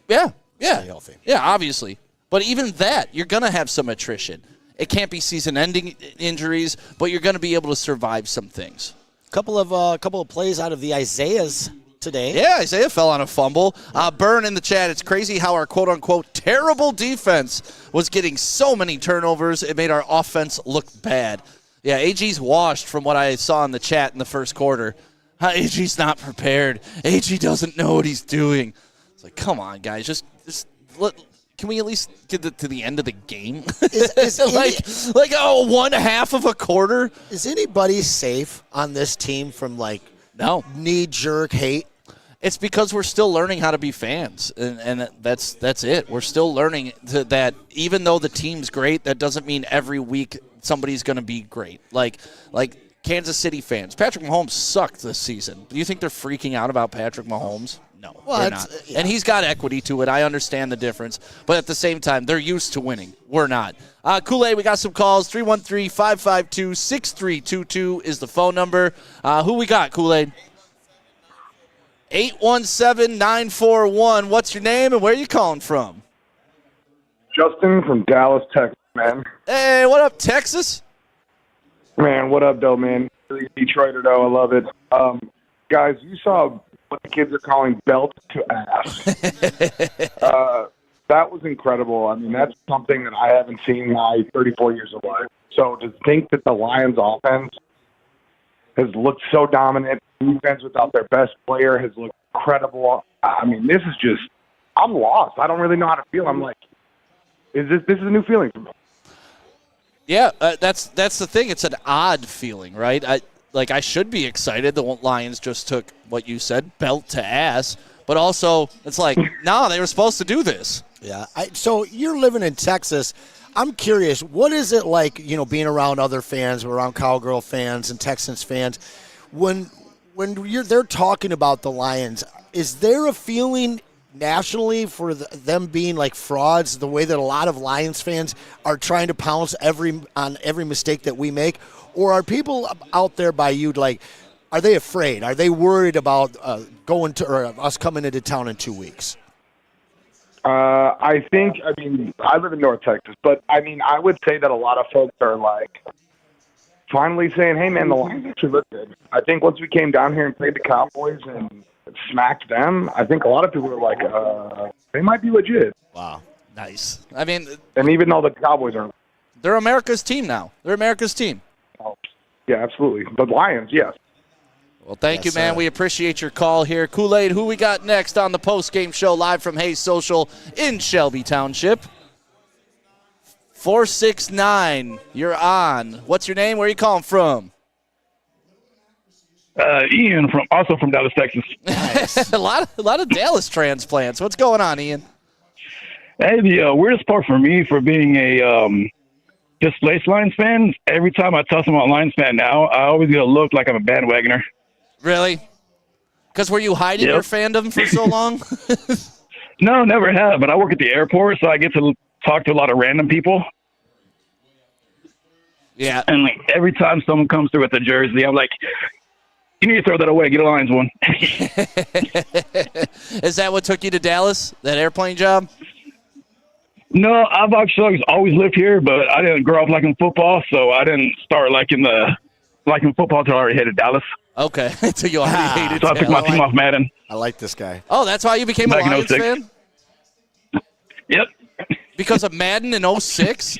Yeah. Stay healthy. Yeah, obviously. But even that, you're going to have some attrition. It can't be season-ending injuries, but you're going to be able to survive some things. Couple of plays out of the Isaiahs today. Yeah, Isaiah fell on a fumble. Burn in the chat. It's crazy how our quote-unquote terrible defense was getting so many turnovers. It made our offense look bad. Yeah, AG's washed from what I saw in the chat in the first quarter. AG's not prepared. AG doesn't know what he's doing. It's like, come on, guys. Just can we at least get to the end of the game? Is one half of a quarter? Is anybody safe on this team from no knee-jerk hate? It's because we're still learning how to be fans, and that's it. We're still learning that even though the team's great, that doesn't mean every week somebody's going to be great. Like Kansas City fans. Patrick Mahomes sucked this season. Do you think they're freaking out about Patrick Mahomes? No, they're not. And he's got equity to it. I understand the difference. But at the same time, they're used to winning. We're not. Kool-Aid, we got some calls. 313-552-6322 is the phone number. Who we got, Kool-Aid? 817-941. What's your name and where are you calling from? Justin from Dallas, Texas, man. Hey, what up, Texas? Man, what up, though, man? Detroiter, though, I love it. Guys, you saw what the kids are calling belt to ass. That was incredible. I mean, that's something that I haven't seen in my 34 years of life. So to think that the Lions offense has looked so dominant, defense without their best player has looked incredible. I mean, this is just, I'm lost. I don't really know how to feel. I'm like, this is a new feeling for me. Yeah, that's the thing. It's an odd feeling, right? I should be excited. The Lions just took what you said, belt to ass. But also, it's like, nah, they were supposed to do this. Yeah. So you're living in Texas. I'm curious, what is it like, being around other fans, around Cowgirl fans and Texans fans, when they're talking about the Lions? Is there a feeling nationally for them being like frauds, the way that a lot of Lions fans are trying to pounce on every mistake that we make? Or are people out there by you, like, are they afraid? Are they worried about us coming into town in 2 weeks? I live in North Texas, but I would say that a lot of folks are like finally saying, hey man, the Lions actually look good. I think once we came down here and played the Cowboys and smacked them, I think a lot of people were like, they might be legit. Wow. Nice. And even though the Cowboys are, they're America's team now. They're America's team. Oh, yeah, absolutely. The Lions, yes. Well, thank you, man. We appreciate your call here. Kool-Aid, who we got next on the post-game show live from Hayes Social in Shelby Township? 469, you're on. What's your name? Where are you calling from? Ian, also from Dallas, Texas. Nice. a lot of Dallas transplants. What's going on, Ian? Hey, the weirdest part for me for being a displaced Lions fan, every time I tell someone I'm a Lions fan now, I always get a look like I'm a bandwagoner. Really? Because were you hiding your fandom for so long? No, never have. But I work at the airport, so I get to talk to a lot of random people. Yeah. And like every time someone comes through with a jersey, I'm like, you need to throw that away. Get a Lions one. Is that what took you to Dallas? That airplane job? No, I've actually always lived here, but I didn't grow up liking football, so I didn't start liking football until I already hated Dallas. Okay, until you already hated So I took my team off Madden. I like this guy. Oh, that's why you became Back a in Lions 06. fan? Yep. Because of Madden in 06?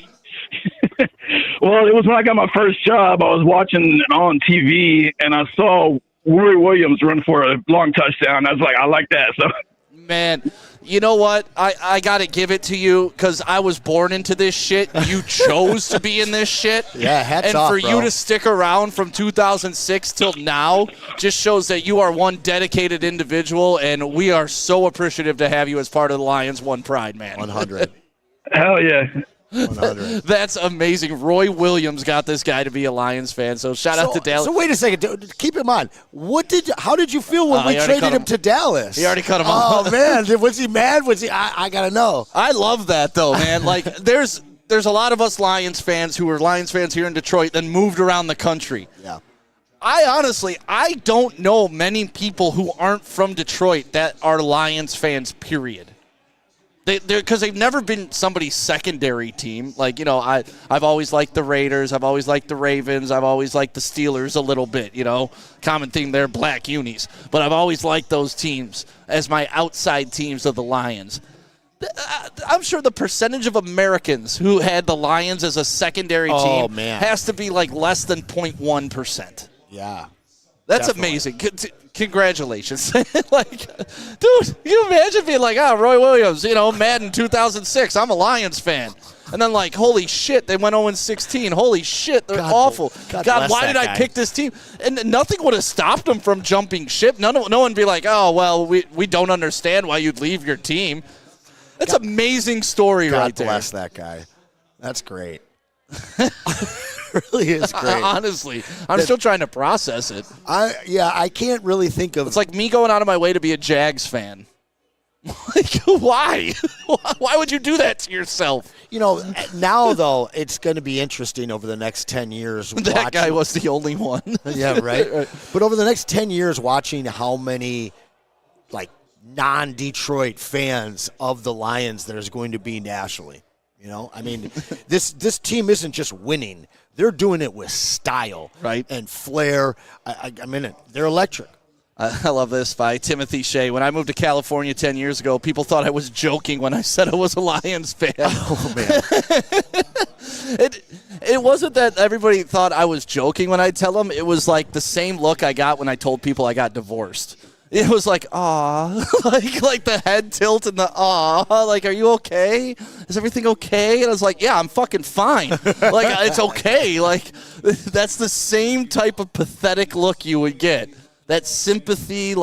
Well, it was when I got my first job. I was watching on TV, and I saw Roy Williams run for a long touchdown. I was like, I like that. So, man, you know what? I got to give it to you because I was born into this shit. You chose to be in this shit. Yeah, hats and off, for bro. you to stick around from 2006 till now just shows that you are one dedicated individual, and we are so appreciative to have you as part of the Lions One Pride, man. 100. Hell yeah. 100. That's amazing. Roy Williams got this guy to be a Lions fan, so shout out to Dallas. So wait a second. Dude, keep him on. How did you feel when we he already traded cut him to Dallas? He already cut him off. off. Oh, man. Was he mad? I got to know. I love that, though, man. Like, there's a lot of us Lions fans who are Lions fans here in Detroit that moved around the country. Yeah. I don't know many people who aren't from Detroit that are Lions fans, period. Because they've never been somebody's secondary team. Like, I've always liked the Raiders. I've always liked the Ravens. I've always liked the Steelers a little bit, Common thing, they're black unis. But I've always liked those teams as my outside teams of the Lions. I'm sure the percentage of Americans who had the Lions as a secondary team has to be like less than 0.1%. Yeah. That's definitely amazing. Congratulations. Dude, you imagine being like, Roy Williams, Madden 2006, I'm a Lions fan. And then holy shit, they went 0-16. Holy shit, they're awful. God, why did I pick this team? And nothing would have stopped them from jumping ship. No one would be like, oh, well, we don't understand why you'd leave your team. That's an amazing story right there. God bless that guy. That's great. Really is great. Honestly, I'm still trying to process it. I can't really think of. It's like me going out of my way to be a Jags fan. Why? Why would you do that to yourself? Now though, it's going to be interesting over the next 10 years. That guy was the only one. Yeah, right. But over the next 10 years, watching how many non-Detroit fans of the Lions there's going to be nationally. This team isn't just winning. They're doing it with style, right, and flair. I'm in it. They're electric. I love this by Timothy Shea. When I moved to California 10 years ago, people thought I was joking when I said I was a Lions fan. Oh, man. It wasn't that everybody thought I was joking when I tell them. It was like the same look I got when I told people I got divorced. It was like, aw, like the head tilt and the aw, are you okay? Is everything okay? And I was like, yeah, I'm fucking fine. It's okay. That's the same type of pathetic look you would get. That sympathy,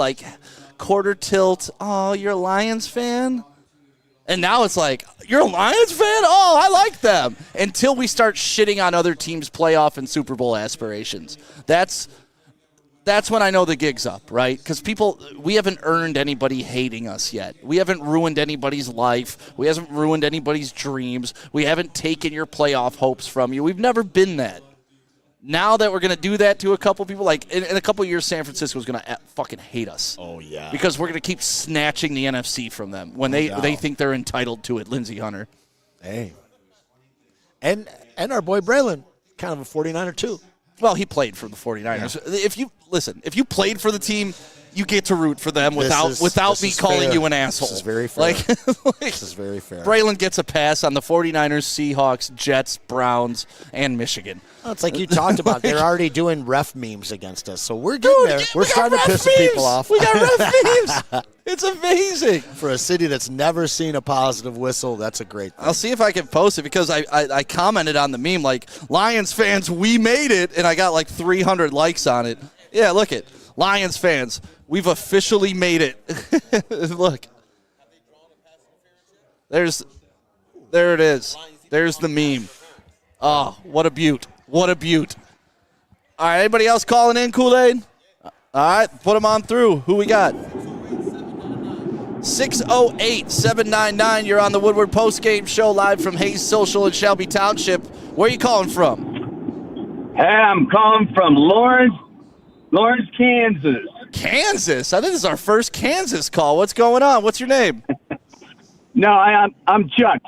quarter tilt. Oh, you're a Lions fan? And now it's like, you're a Lions fan? Oh, I like them. Until we start shitting on other teams' playoff and Super Bowl aspirations. That's when I know the gig's up, right? Because we haven't earned anybody hating us yet. We haven't ruined anybody's life. We haven't ruined anybody's dreams. We haven't taken your playoff hopes from you. We've never been that. Now that we're going to do that to a couple people, like in a couple years, San Francisco is going to fucking hate us. Oh, yeah. Because we're going to keep snatching the NFC from them when they think they're entitled to it, Lindsey Hunter. Hey. And our boy Braylon, kind of a 49er too. Well, he played for the 49ers. Yeah. If you played for the team, you get to root for them without me calling fair. you an asshole. This is very fair. This is very fair. Braylon gets a pass on the 49ers, Seahawks, Jets, Browns, and Michigan. Well, it's like you talked about. They're already doing ref memes against us, so we're getting there. We're starting to piss some people off. We got ref memes. It's amazing. For a city that's never seen a positive whistle, that's a great thing. I'll see if I can post it because I commented on the meme like, Lions fans, we made it, and I got like 300 likes on it. Yeah, look it. Lions fans, we've officially made it. Look. There it is. There's the meme. Oh, what a beaut. What a beaut. All right, anybody else calling in, Kool-Aid? All right, put them on through. Who we got? 608-799. You're on the Woodward postgame show live from Hayes Social in Shelby Township. Where are you calling from? Hey, I'm calling from Lawrence, Kansas. Kansas? I think this is our first Kansas call. What's going on? What's your name? No, I'm Chuck.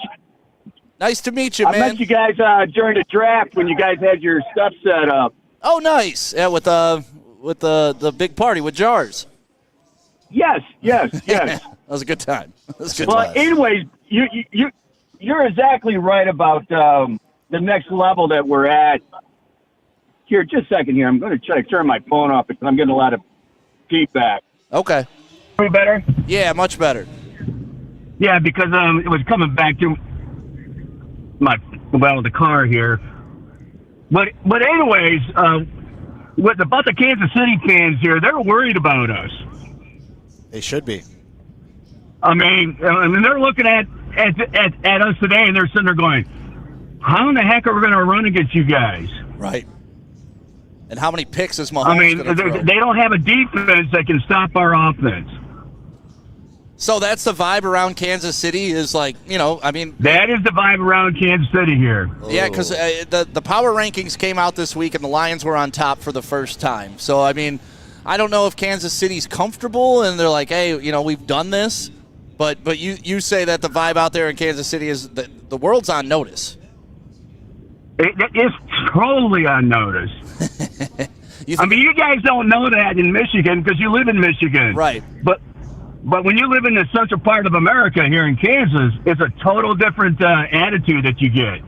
Nice to meet you, man. I met you guys during the draft when you guys had your stuff set up. Oh, nice. Yeah, with the big party with jars. Yes. That was a good time. Anyways, you're exactly right about the next level that we're at. Here, just a second here. I'm going to try to turn my phone off because I'm getting a lot of feedback. Okay. Any better? Yeah, much better. Yeah, because it was coming back to the car here. But anyways, about the Kansas City fans here, they're worried about us. They should be. I mean, they're looking at us today, and they're sitting there going, how in the heck are we going to run against you guys? Right. And how many picks is Mahomes going to throw? They don't have a defense that can stop our offense. So that's the vibe around Kansas City is like, That is the vibe around Kansas City here. Yeah, because the power rankings came out this week, and the Lions were on top for the first time. So, I don't know if Kansas City's comfortable, and they're like, hey, we've done this. But you say that the vibe out there in Kansas City is that the world's on notice. It's totally on notice. You guys don't know that in Michigan because you live in Michigan. Right. But when you live in the central part of America here in Kansas, it's a total different attitude that you get.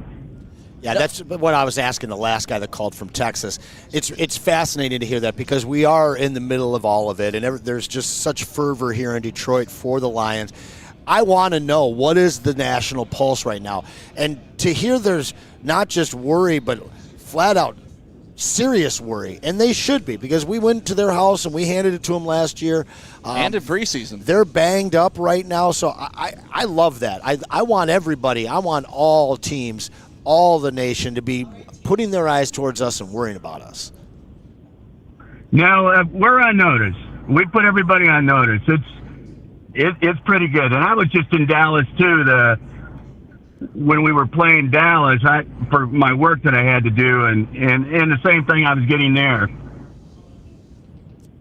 Yeah, that's what I was asking the last guy that called from Texas. It's fascinating to hear that because we are in the middle of all of it, and there's just such fervor here in Detroit for the Lions. I want to know what is the national pulse right now, and to hear there's not just worry but flat out serious worry, and they should be because we went to their house and we handed it to them last year. And in preseason. They're banged up right now, so I love that. I want everybody, I want all teams, all the nation to be putting their eyes towards us and worrying about us. Now, we're on notice. We put everybody on notice. It's pretty good. And I was just in Dallas, too, when we were playing Dallas for my work that I had to do, and the same thing I was getting there.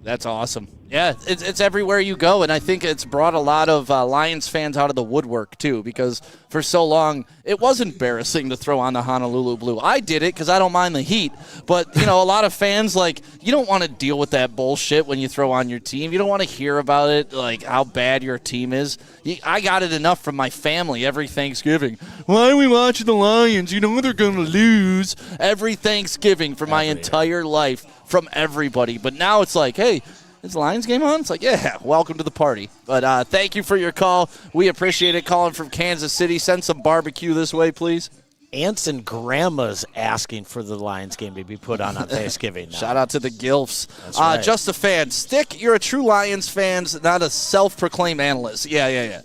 That's awesome. Yeah, it's everywhere you go, and I think it's brought a lot of Lions fans out of the woodwork, too, because for so long it was embarrassing to throw on the Honolulu Blue. I did it because I don't mind the heat, but, a lot of fans, you don't want to deal with that bullshit when you throw on your team. You don't want to hear about it, how bad your team is. I got it enough from my family every Thanksgiving. Why are we watching the Lions? They're going to lose. Every Thanksgiving for my entire life from everybody. But now it's like, hey, is the Lions game on? It's like, yeah, welcome to the party. But thank you for your call. We appreciate it. Calling from Kansas City. Send some barbecue this way, please. Aunts and grandmas asking for the Lions game to be put on Thanksgiving. Shout out to the Gilfs. That's right. Just a fan. Stick, you're a true Lions fan, not a self-proclaimed analyst. Yeah.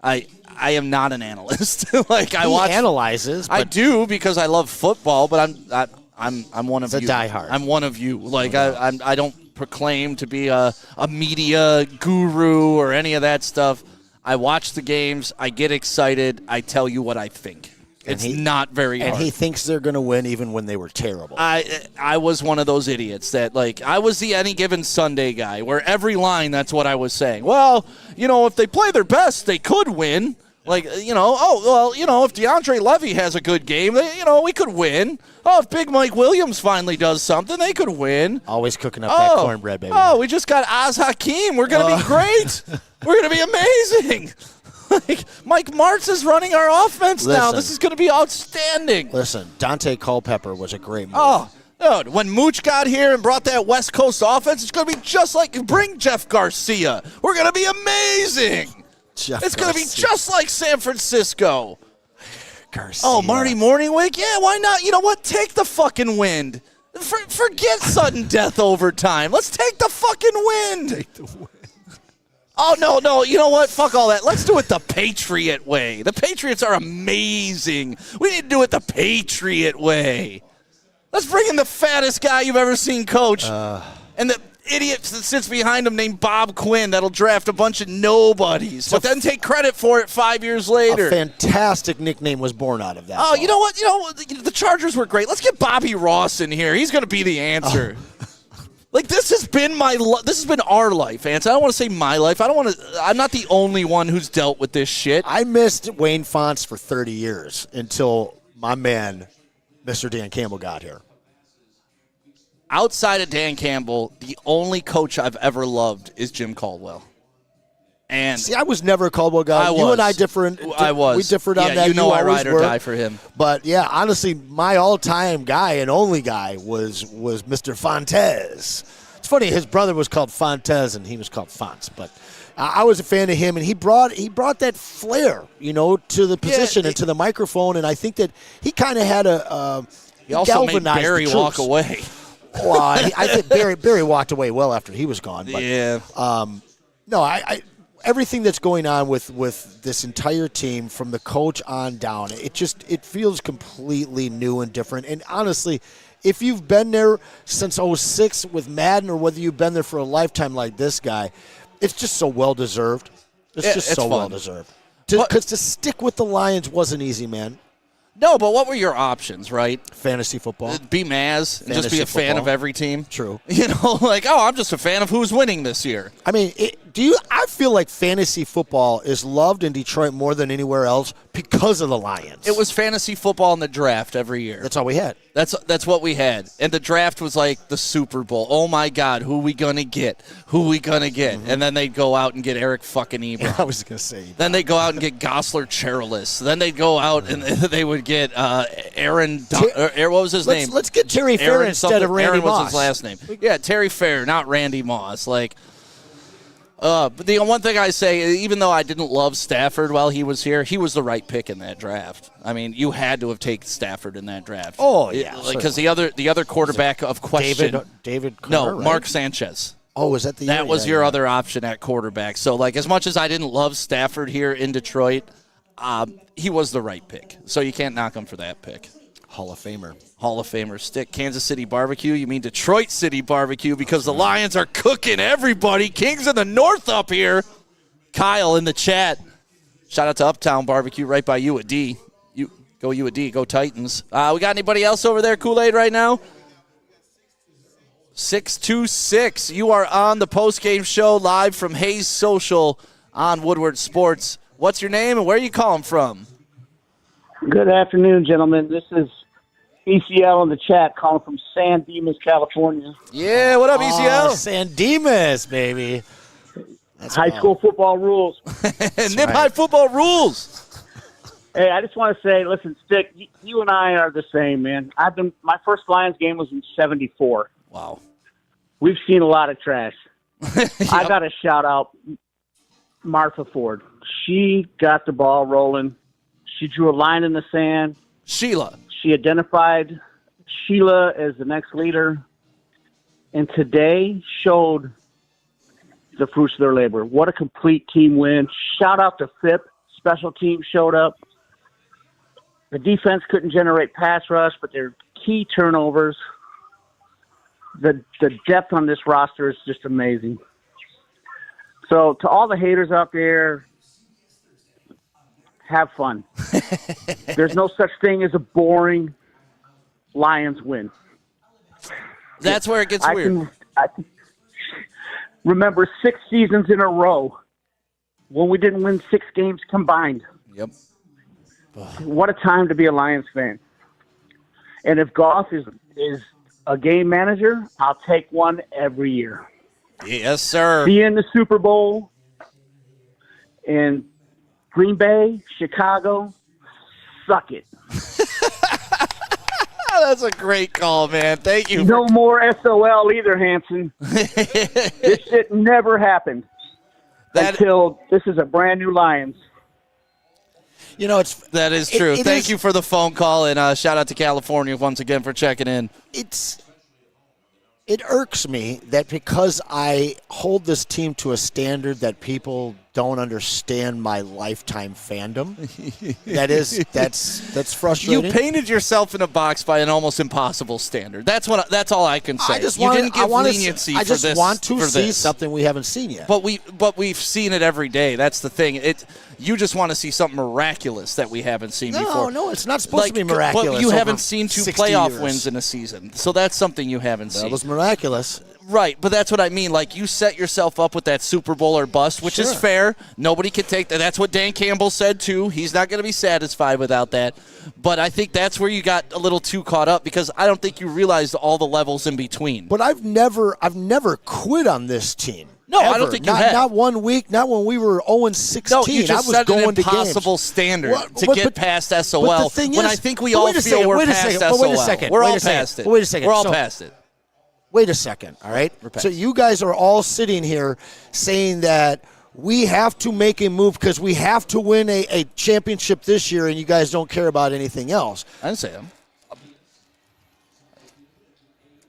I am not an analyst. Like He analyzes. I do because I love football, but I'm one of you. It's a diehard. I'm one of you. Like I don't proclaim to be a media guru or any of that stuff. I watch the games. I get excited. I tell you what I think. It's not very hard. And he thinks they're going to win even when they were terrible. I was one of those idiots that, like, I was the Any Given Sunday guy where every line, that's what I was saying. Well, if they play their best, they could win. Like, if DeAndre Levy has a good game, we could win. Oh, if Big Mike Williams finally does something, they could win. Always cooking up that cornbread, baby. Oh, we just got Oz Hakeem. We're going to be great. We're going to be amazing. Like, Mike Martz is running our offense now. This is going to be outstanding. Listen, Dante Culpepper was a great move. Oh, dude, when Mooch got here and brought that West Coast offense, it's going to be just like bring Jeff Garcia. We're going to be amazing. It's going to be just like San Francisco. Garcia. Oh, Marty Morningwig? Yeah, why not? You know what? Take the fucking wind. Forget sudden death overtime. Let's take the fucking wind. Take the wind. Oh, no, you know what? Fuck all that. Let's do it the Patriot way. The Patriots are amazing. We need to do it the Patriot way. Let's bring in the fattest guy you've ever seen coach. And the idiot that sits behind him named Bob Quinn that'll draft a bunch of nobodies, but then take credit for it 5 years later. A fantastic nickname was born out of that. Oh, you know what? The Chargers were great. Let's get Bobby Ross in here. He's going to be the answer. Like, this has been our life, Ants. I don't want to say my life. I'm not the only one who's dealt with this shit. I missed Wayne Fonts for 30 years until my man, Mr. Dan Campbell, got here. Outside of Dan Campbell, the only coach I've ever loved is Jim Caldwell. And see, I was never a Caldwell guy. You and I different. I was. We differed on that. I ride or die for him. But yeah, honestly, my all-time guy and only guy was Mr. Fontes. It's funny, his brother was called Fontes and he was called Fonts. But I was a fan of him, and he brought that flair, to the position and to the microphone. And I think that he kind of had he also made Barry walk away. Well, I think Barry walked away well after he was gone. But, yeah. No, I everything that's going on with this entire team from the coach on down, it feels completely new and different. And honestly, if you've been there since 2006 with Madden, or whether you've been there for a lifetime like this guy, it's just so well-deserved. It's so well-deserved. Because to stick with the Lions wasn't easy, man. No, but what were your options, right? Fantasy football. Be Maz and just be a fan of every team. True. I'm just a fan of who's winning this year. I mean, I feel like fantasy football is loved in Detroit more than anywhere else because of the Lions. It was fantasy football in the draft every year. That's all we had. That's what we had. And the draft was like the Super Bowl. Oh, my God, who we going to get? Mm-hmm. And then they'd go out and get Eric fucking Ebron. I was going to say. Then they'd go out and get Gosler Cherilus. Then they'd go out and they would get Aaron. What was his name? Let's get Terry Fair instead of Randy Moss. Aaron was his last name. Yeah, Terry Fair, not Randy Moss. But the one thing I say, even though I didn't love Stafford while he was here, he was the right pick in that draft. I mean, you had to have taken Stafford in that draft. Oh, yeah. Because the other quarterback of question. David Carr, No, right? Mark Sanchez. Oh, was that the year? That was your other option at quarterback. So, as much as I didn't love Stafford here in Detroit, he was the right pick. So you can't knock him for that pick. Hall of Famer. Stick Kansas City barbecue. You mean Detroit City barbecue because the Lions are cooking everybody. Kings of the North up here. Kyle in the chat. Shout out to Uptown Barbecue right by you at D. Go you at D. Go Titans. We got anybody else over there, Kool-Aid, right now? 626. You are on the postgame show live from Hayes Social on Woodward Sports. What's your name and where are you calling from? Good afternoon, gentlemen. This is ECL in the chat calling from San Dimas, California. Yeah, what up, ECL? San Dimas, baby. High school football rules. Nip High football rules. Hey, I just want to say, listen, Stick, you and I are the same, man. My first Lions game was in '74. Wow. We've seen a lot of trash. Yep. I got to shout out Martha Ford. She got the ball rolling. She drew a line in the sand. Sheila. She identified Sheila as the next leader. And today showed the fruits of their labor. What a complete team win. Shout out to FIP, Special teams showed up. The defense couldn't generate pass rush, but their key turnovers. The depth on this roster is just amazing. So to all the haters out there, have fun. There's no such thing as a boring Lions win. That's where it gets weird. I can remember 6 seasons in a row when we didn't win 6 games combined. Yep. What a time to be a Lions fan. And if Goff is a game manager, I'll take one every year. Yes, sir. Be in the Super Bowl in Green Bay, Chicago, suck it. That's a great call, man. Thank you. No more SOL either, Hanson. This shit never happened until this is a brand new Lions. You know, that is true. Thank you for the phone call, and shout out to California once again for checking in. It irks me that because I hold this team to a standard that people don't understand my lifetime fandom. That's frustrating. You painted yourself in a box by an almost impossible standard. That's all I can say. I just you didn't give leniency I for just this. want to for see this. something we haven't seen yet. But we've seen it every day. That's the thing. You just want to see something miraculous that we haven't seen before. No, it's not supposed to be miraculous. But you haven't seen 2 playoff years. wins in a season, so that's something you haven't seen. That was miraculous. Right, but that's what I mean. Like, you set yourself up with that Super Bowl or bust, which is fair. Nobody can take that. That's what Dan Campbell said, too. He's not going to be satisfied without that. But I think that's where you got a little too caught up because I don't think you realized all the levels in between. But I've never quit on this team. No, Ever. I don't think you have. Not 1 week, not when we were 0-16. No, you just set an impossible to standard to get past SOL. But the thing when is, I think we all feel we're past SOL. Wait a second. We're all past it. Wait a second. We're all past it. Wait a second, all right? So you guys are all sitting here saying that we have to make a move because we have to win a championship this year and you guys don't care about anything else. I didn't say that.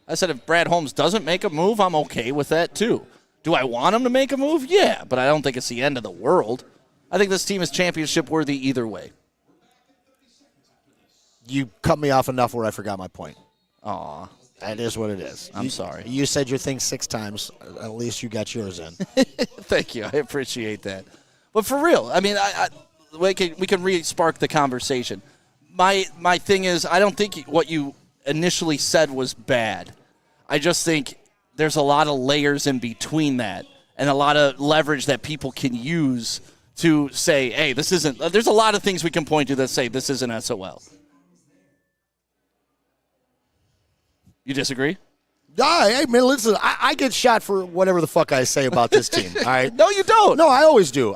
I said if Brad Holmes doesn't make a move, I'm okay with that too. Do I want him to make a move? Yeah, but I don't think it's the end of the world. I think this team is championship worthy either way. You cut me off enough where I forgot my point. Aw. That is what it is. I'm sorry. You said your thing 6 times. At least you got yours in. Thank you. I appreciate that. But for real, I mean, we can re-spark the conversation. My thing is, I don't think what you initially said was bad. I just think there's a lot of layers in between that and a lot of leverage that people can use to say, hey, this isn't – there's a lot of things we can point to that say this isn't SOL. You disagree? Hey, man, listen, I get shot for whatever the fuck I say about this team, all right? No, you don't. No, I always do.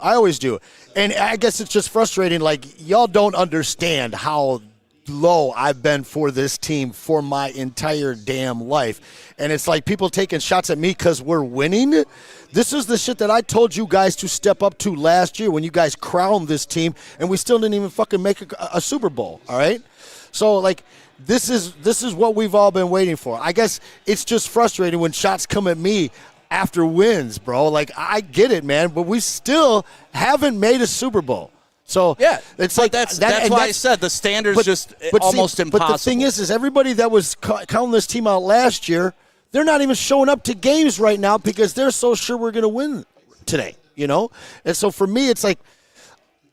And I guess it's just frustrating. Like, y'all don't understand how low I've been for this team for my entire damn life. And it's like people taking shots at me because we're winning. This is the shit that I told you guys to step up to last year when you guys crowned this team, and we still didn't even fucking make a Super Bowl, all right? So, like, this is what we've all been waiting for. I guess it's just frustrating when shots come at me after wins, bro. Like, I get it, man, but we still haven't made a Super Bowl. So yeah, it's like that's why I said the standard's just almost impossible. But the thing is everybody that was counting this team out last year, they're not even showing up to games right now because they're so sure we're going to win today, you know? And so for me, it's like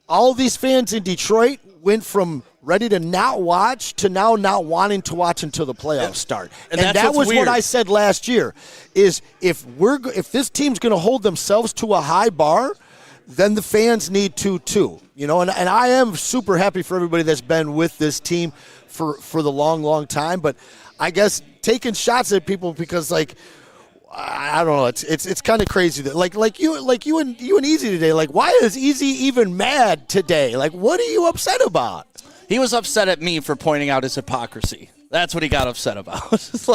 all these fans in Detroit went from ready to not watch to now not wanting to watch until the playoffs start. And that was weird. What I said last year is if this team's going to hold themselves to a high bar, then the fans need to too. You know, and I am super happy for everybody that's been with this team for the long time, but I guess taking shots at people because, like, I don't know, it's kind of crazy that like you and Easy today. Like, why is Easy even mad today? Like, what are you upset about? He was upset at me for pointing out his hypocrisy. That's what he got upset about.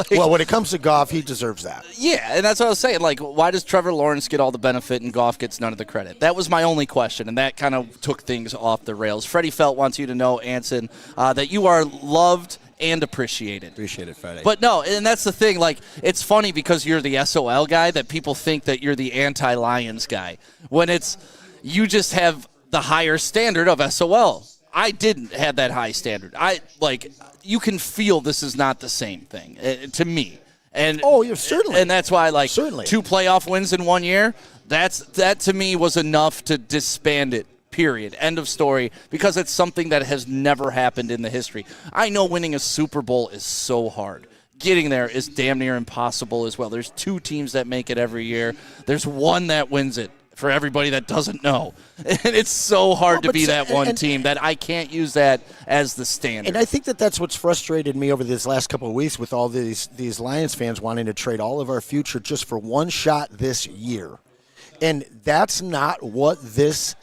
Well, when it comes to Goff, he deserves that. Yeah, and that's what I was saying. Like, why does Trevor Lawrence get all the benefit and Goff gets none of the credit? That was my only question, and that kind of took things off the rails. Freddie Felt wants you to know, Anson, that you are loved and appreciated. Appreciate it, Freddie. But no, and that's the thing. Like, it's funny because you're the SOL guy that people think that you're the anti-Lions guy. When it's you just have the higher standard of SOL. I didn't have that high standard. You can feel this is not the same thing to me. And certainly. And that's why, certainly. 2 playoff wins in 1 year, that to me was enough to disband it, period. End of story, because it's something that has never happened in the history. I know winning a Super Bowl is so hard. Getting there is damn near impossible as well. There's 2 teams that make it every year. There's one that wins it. For everybody that doesn't know. And it's so hard to be that one team that I can't use that as the standard. And I think that's what's frustrated me over this last couple of weeks with all these Lions fans wanting to trade all of our future just for one shot this year. And that's not what this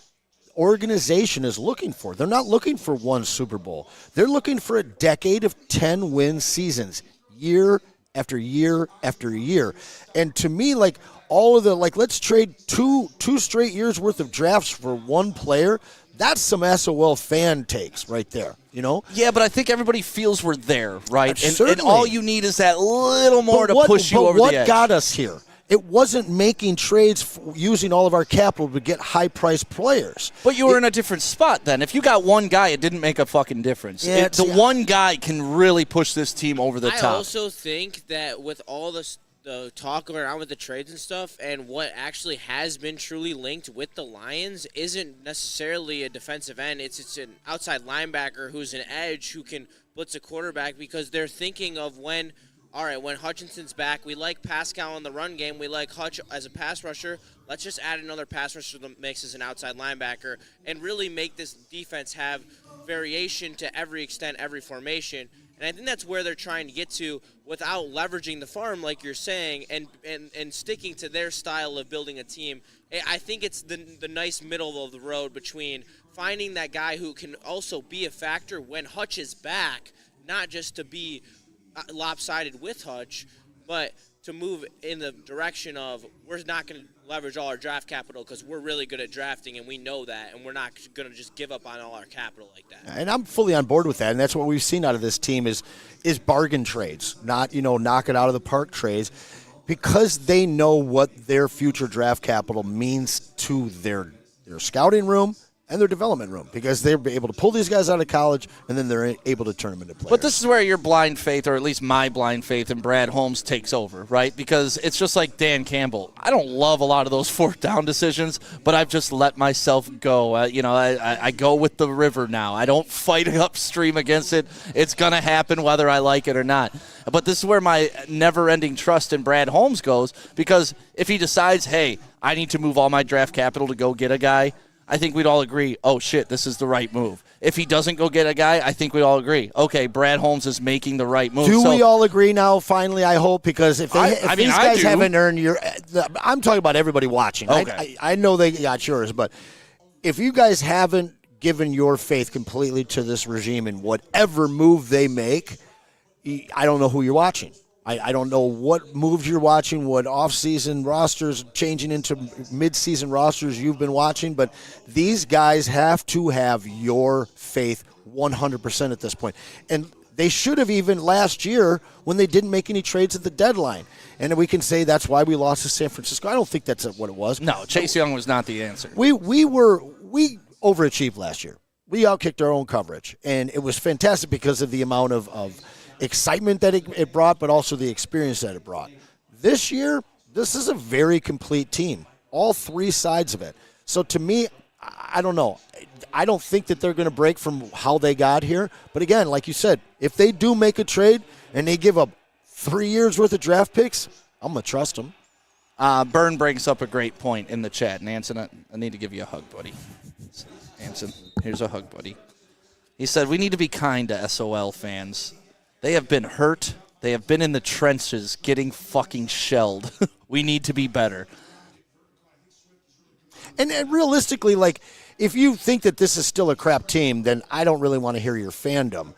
organization is looking for. They're not looking for one Super Bowl. They're looking for a decade of 10-win seasons, year after year after year. And to me, all of the, let's trade two straight years worth of drafts for one player. That's some SOL fan takes right there, Yeah, but I think everybody feels we're there, right? And all you need is that little more to push you over the edge. What got us here? It wasn't making trades using all of our capital to get high-priced players. But you were in a different spot then. If you got one guy, it didn't make a fucking difference. Yeah, one guy can really push this team over the top. I also think that with all the talk going around with the trades and stuff, and what actually has been truly linked with the Lions isn't necessarily a defensive end. It's an outside linebacker who's an edge who can blitz a quarterback, because they're thinking of when Hutchinson's back, we like Pascal in the run game, we like Hutch as a pass rusher, let's just add another pass rusher to the mix as an outside linebacker and really make this defense have variation to every extent, every formation. And I think that's where they're trying to get to without leveraging the farm, like you're saying, and sticking to their style of building a team. I think it's the nice middle of the road between finding that guy who can also be a factor when Hutch is back, not just to be lopsided with Hutch, but to move in the direction of we're not going to leverage all our draft capital because we're really good at drafting and we know that, and we're not going to just give up on all our capital like that. And I'm fully on board with that, and that's what we've seen out of this team is bargain trades, not knock it out of the park trades, because they know what their future draft capital means to their scouting room and their development room, because they're able to pull these guys out of college and then they're able to turn them into players. But this is where your blind faith, or at least my blind faith in Brad Holmes, takes over, right? Because it's just like Dan Campbell. I don't love a lot of those 4th down decisions, but I've just let myself go. I go with the river now. I don't fight upstream against it. It's going to happen whether I like it or not. But this is where my never-ending trust in Brad Holmes goes, because if he decides, hey, I need to move all my draft capital to go get a guy, I think we'd all agree, oh, shit, this is the right move. If he doesn't go get a guy, I think we'd all agree, okay, Brad Holmes is making the right move. Do we all agree now, finally, I hope? Because if these guys haven't earned I'm talking about everybody watching. Okay. I know they got yours, but if you guys haven't given your faith completely to this regime in whatever move they make, I don't know who you're watching. I don't know what moves you're watching, what off-season rosters changing into mid-season rosters you've been watching, but these guys have to have your faith 100% at this point. And they should have even last year when they didn't make any trades at the deadline. And we can say that's why we lost to San Francisco. I don't think that's what it was. No, Chase Young was not the answer. We overachieved last year. We outkicked our own coverage, and it was fantastic because of the amount of excitement that it brought, but also the experience that it brought. This year, this is a very complete team, all 3 sides of it. So to me, I don't know. I don't think that they're going to break from how they got here. But again, like you said, if they do make a trade and they give up 3 years worth of draft picks, I'm going to trust them. Byrne brings up a great point in the chat. And Anson, I need to give you a hug, buddy. Anson, here's a hug, buddy. He said, we need to be kind to SOL fans. They have been hurt. They have been in the trenches getting fucking shelled. We need to be better. And realistically, if you think that this is still a crap team, then I don't really want to hear your fandom.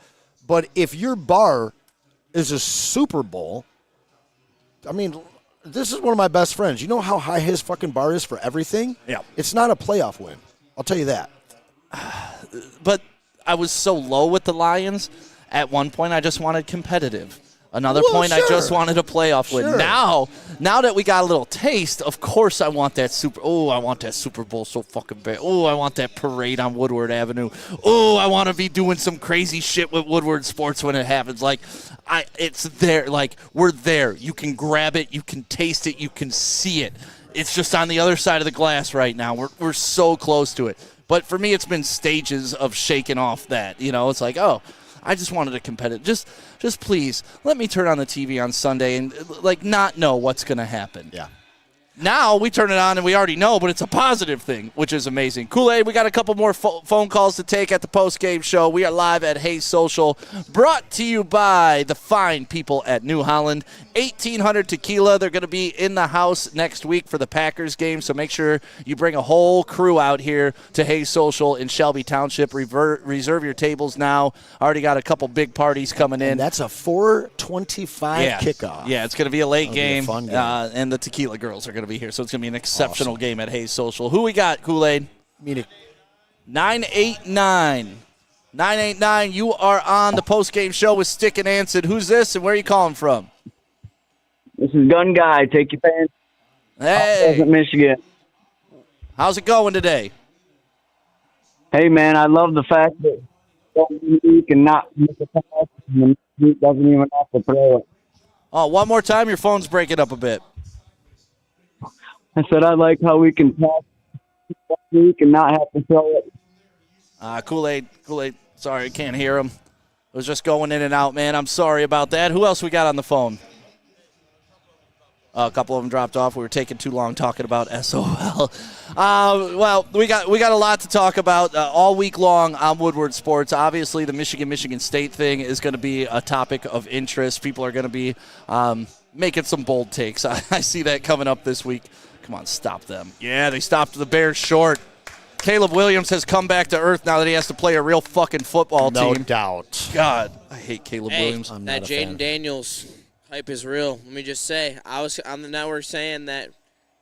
But if your bar is a Super Bowl, I mean, this is one of my best friends. You know how high his fucking bar is for everything? Yeah. It's not a playoff win. I'll tell you that. But I was so low with the Lions. At one point, I just wanted competitive. Another point I just wanted a playoff win. Now that we got a little taste, of course I want that I want that Super Bowl so fucking bad. Oh, I want that parade on Woodward Avenue. Oh, I want to be doing some crazy shit with Woodward Sports when it happens. Like, it's there. Like, we're there. You can grab it. You can taste it. You can see it. It's just on the other side of the glass right now. We're so close to it. But for me, it's been stages of shaking off that. It's like, I just wanted a competitive. Just please let me turn on the TV on Sunday and not know what's going to happen. Yeah. Now we turn it on and we already know, but it's a positive thing, which is amazing. Kool-Aid, we got a couple more phone calls to take at the post-game show. We are live at Hayes Social, brought to you by the fine people at New Holland. 1,800 Tequila. They're going to be in the house next week for the Packers game, so make sure you bring a whole crew out here to Hayes Social in Shelby Township. Reserve your tables now. Already got a couple big parties coming in. And that's a 4:25 kickoff. Yeah, it's going to be a late game, be a fun game. And the Tequila girls are going to be here, so it's going to be an exceptional game at Hayes Social. Who we got, Kool-Aid? 989. 989, you are on the post-game show with Stick and Anson. Who's this, and where are you calling from? This is Gun Guy. Take your fans. Hey. Michigan. How's it going today? Hey, man, I love the fact that you can not miss a pass and the doesn't even have to throw it. Oh, one more time. Your phone's breaking up a bit. I said I like how we can pass week and not have to throw it. Kool-Aid. Sorry, I can't hear him. It was just going in and out, man. I'm sorry about that. Who else we got on the phone? A couple of them dropped off. We were taking too long talking about SOL. Well, we got a lot to talk about all week long on Woodward Sports. Obviously, the Michigan State thing is going to be a topic of interest. People are going to be making some bold takes. I see that coming up this week. Come on, stop them. Yeah, they stopped the Bears short. Caleb Williams has come back to earth now that he has to play a real fucking football team. No doubt. God, I hate Caleb Williams. That Jaden Daniels hype is real. Let me just say, I was on the network saying that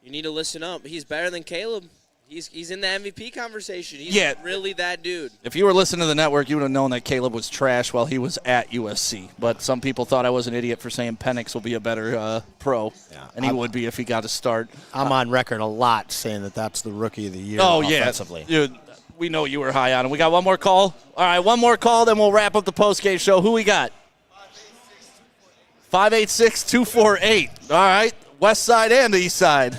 you need to listen up. He's better than Caleb. He's in the MVP conversation. He's really that dude. If you were listening to the network, you would have known that Caleb was trash while he was at USC. But some people thought I was an idiot for saying Penix will be a better pro, and he would be if he got to start. I'm on record a lot saying that that's the rookie of the year offensively. Yeah. Dude, we know you were high on him. We got one more call? All right, one more call, then we'll wrap up the postgame show. Who we got? 586-248. All right, west side and the east side.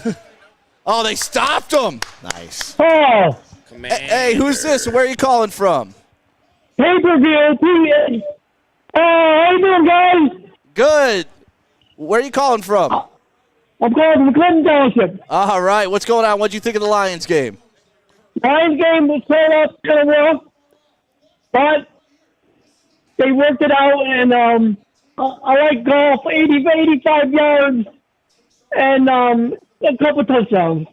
Oh, they stopped him. Nice. Oh. Hey, who's this? Where are you calling from? Pay-per-view. How you doing, guys? Good. Where are you calling from? I'm calling from Clinton Township. All right. What's going on? What do you think of the Lions game? Lions game was played up kind of well, but they worked it out, and I like golf, 85 yards, and a couple touchdowns.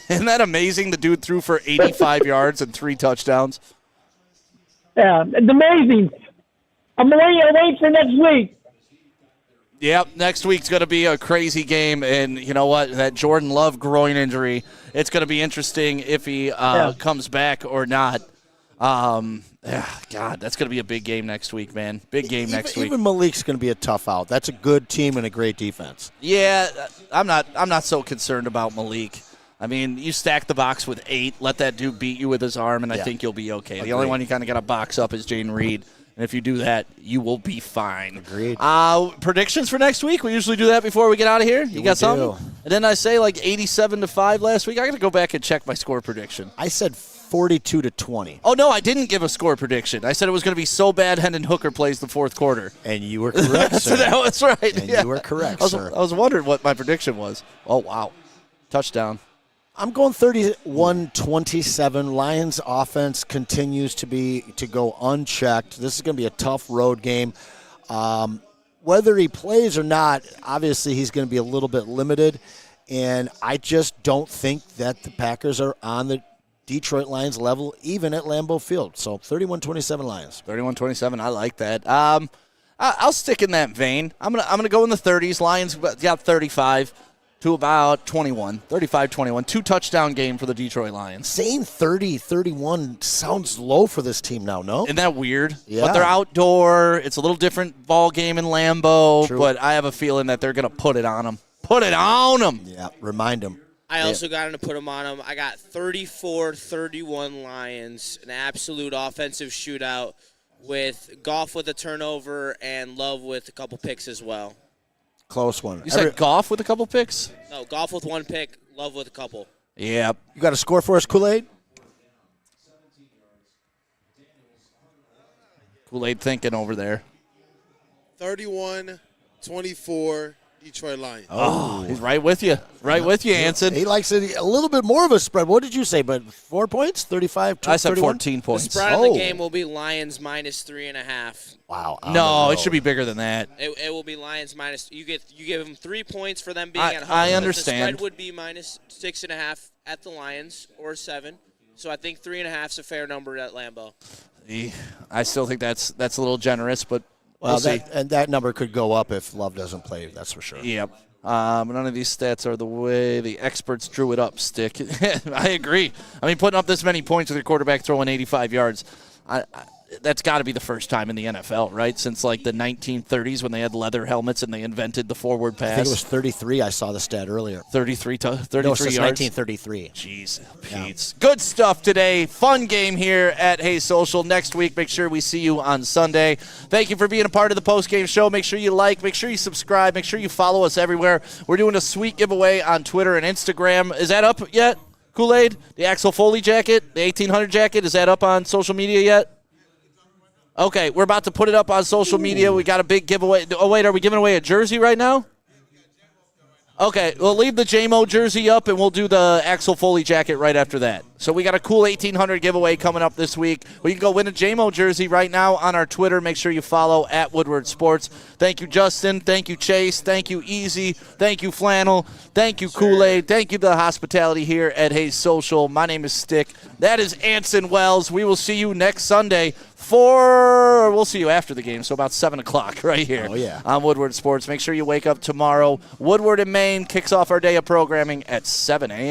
Isn't that amazing? The dude threw for 85 yards and 3 touchdowns. Yeah, it's amazing. I'm waiting for next week. Yep, next week's going to be a crazy game, and you know what? That Jordan Love groin injury, it's going to be interesting if he comes back or not. God, that's going to be a big game next week, man. Big game next week. Even Malik's going to be a tough out. That's a good team and a great defense. Yeah, I'm not so concerned about Malik. I mean, you stack the box with 8, let that dude beat you with his arm, and I think you'll be okay. The only one you kind of got to box up is Jaden Reed. And if you do that, you will be fine. Agreed. Predictions for next week? We usually do that before we get out of here. You got something? And then I say like 87-5 last week. I got to go back and check my score prediction. I said 42-20. Oh, no, I didn't give a score prediction. I said it was going to be so bad Hendon Hooker plays the fourth quarter. And you were correct, sir. That's right. And you were correct, sir. I was wondering what my prediction was. Oh, wow. Touchdown. I'm going 31-27. Lions offense continues to go unchecked. This is going to be a tough road game. Whether he plays or not, obviously he's going to be a little bit limited. And I just don't think that the Packers are on the Detroit Lions level, even at Lambeau Field. So 31-27 Lions. 31-27. I like that. I'll stick in that vein. I'm gonna go in the 30s. Lions got 35. to about 21, 35-21. 2-touchdown game for the Detroit Lions. Saying 30-31 sounds low for this team now, no? Isn't that weird? Yeah. But they're outdoor. It's a little different ball game in Lambeau, True. but I have a feeling that they're going to put it on them. Put it on them. Yeah, remind them. I also got him to put them on them. I got 34-31 Lions, an absolute offensive shootout with Goff with a turnover and Love with a couple picks as well. Close one. You said Goff with a couple picks? No, Goff with 1 pick, Love with a couple. Yeah. You got a score for us, Kool-Aid? Kool-Aid thinking over there. 31-24 Detroit Lions. Oh, he's right with you. Right with you, Anson. He likes it a little bit more of a spread. What did you say? But 4 points? 35 to I said 31? 14 The points. spread of the game will be Lions minus 3.5. Wow. No, it should be bigger than that. It will be Lions minus. You give them 3 points for them being I at home. I but understand. The spread would be minus 6.5 at the Lions or 7. So I think 3.5 is a fair number at Lambeau. I still think that's a little generous, but Well, we'll see. that number could go up if Love doesn't play. That's for sure. Yep. None of these stats are the way the experts drew it up, Stick. I agree. I mean, putting up this many points with your quarterback throwing 85 yards, that's got to be the first time in the NFL, right? Since like the 1930s when they had leather helmets and they invented the forward pass. I think it was 33. I saw the stat earlier. 33 No, since yards. 1933. Jeez, Pete. Good stuff today. Fun game here at Hey Social. Next week, make sure we see you on Sunday. Thank you for being a part of the post-game show. Make sure you like, make sure you subscribe, make sure you follow us everywhere. We're doing a sweet giveaway on Twitter and Instagram. Is that up yet, Kool-Aid? The Axel Foley jacket, the 1800 jacket, is that up on social media yet? Okay, we're about to put it up on social media. We got a big giveaway. Oh, wait, are we giving away a jersey right now? Okay, we'll leave the J-Mo jersey up, and we'll do the Axel Foley jacket right after that. So we got a cool 1800 giveaway coming up this week. We can go win a J-Mo jersey right now on our Twitter. Make sure you follow at Woodward Sports. Thank you, Justin. Thank you, Chase. Thank you, Easy. Thank you, Flannel. Thank you, Kool-Aid. Thank you to the hospitality here at Hayes Social. My name is Stick. That is Anson Wells. We will see you next Sunday we'll see you after the game, so about 7 o'clock right here on Woodward Sports. Make sure you wake up tomorrow. Woodward in Maine kicks off our day of programming at 7 a.m.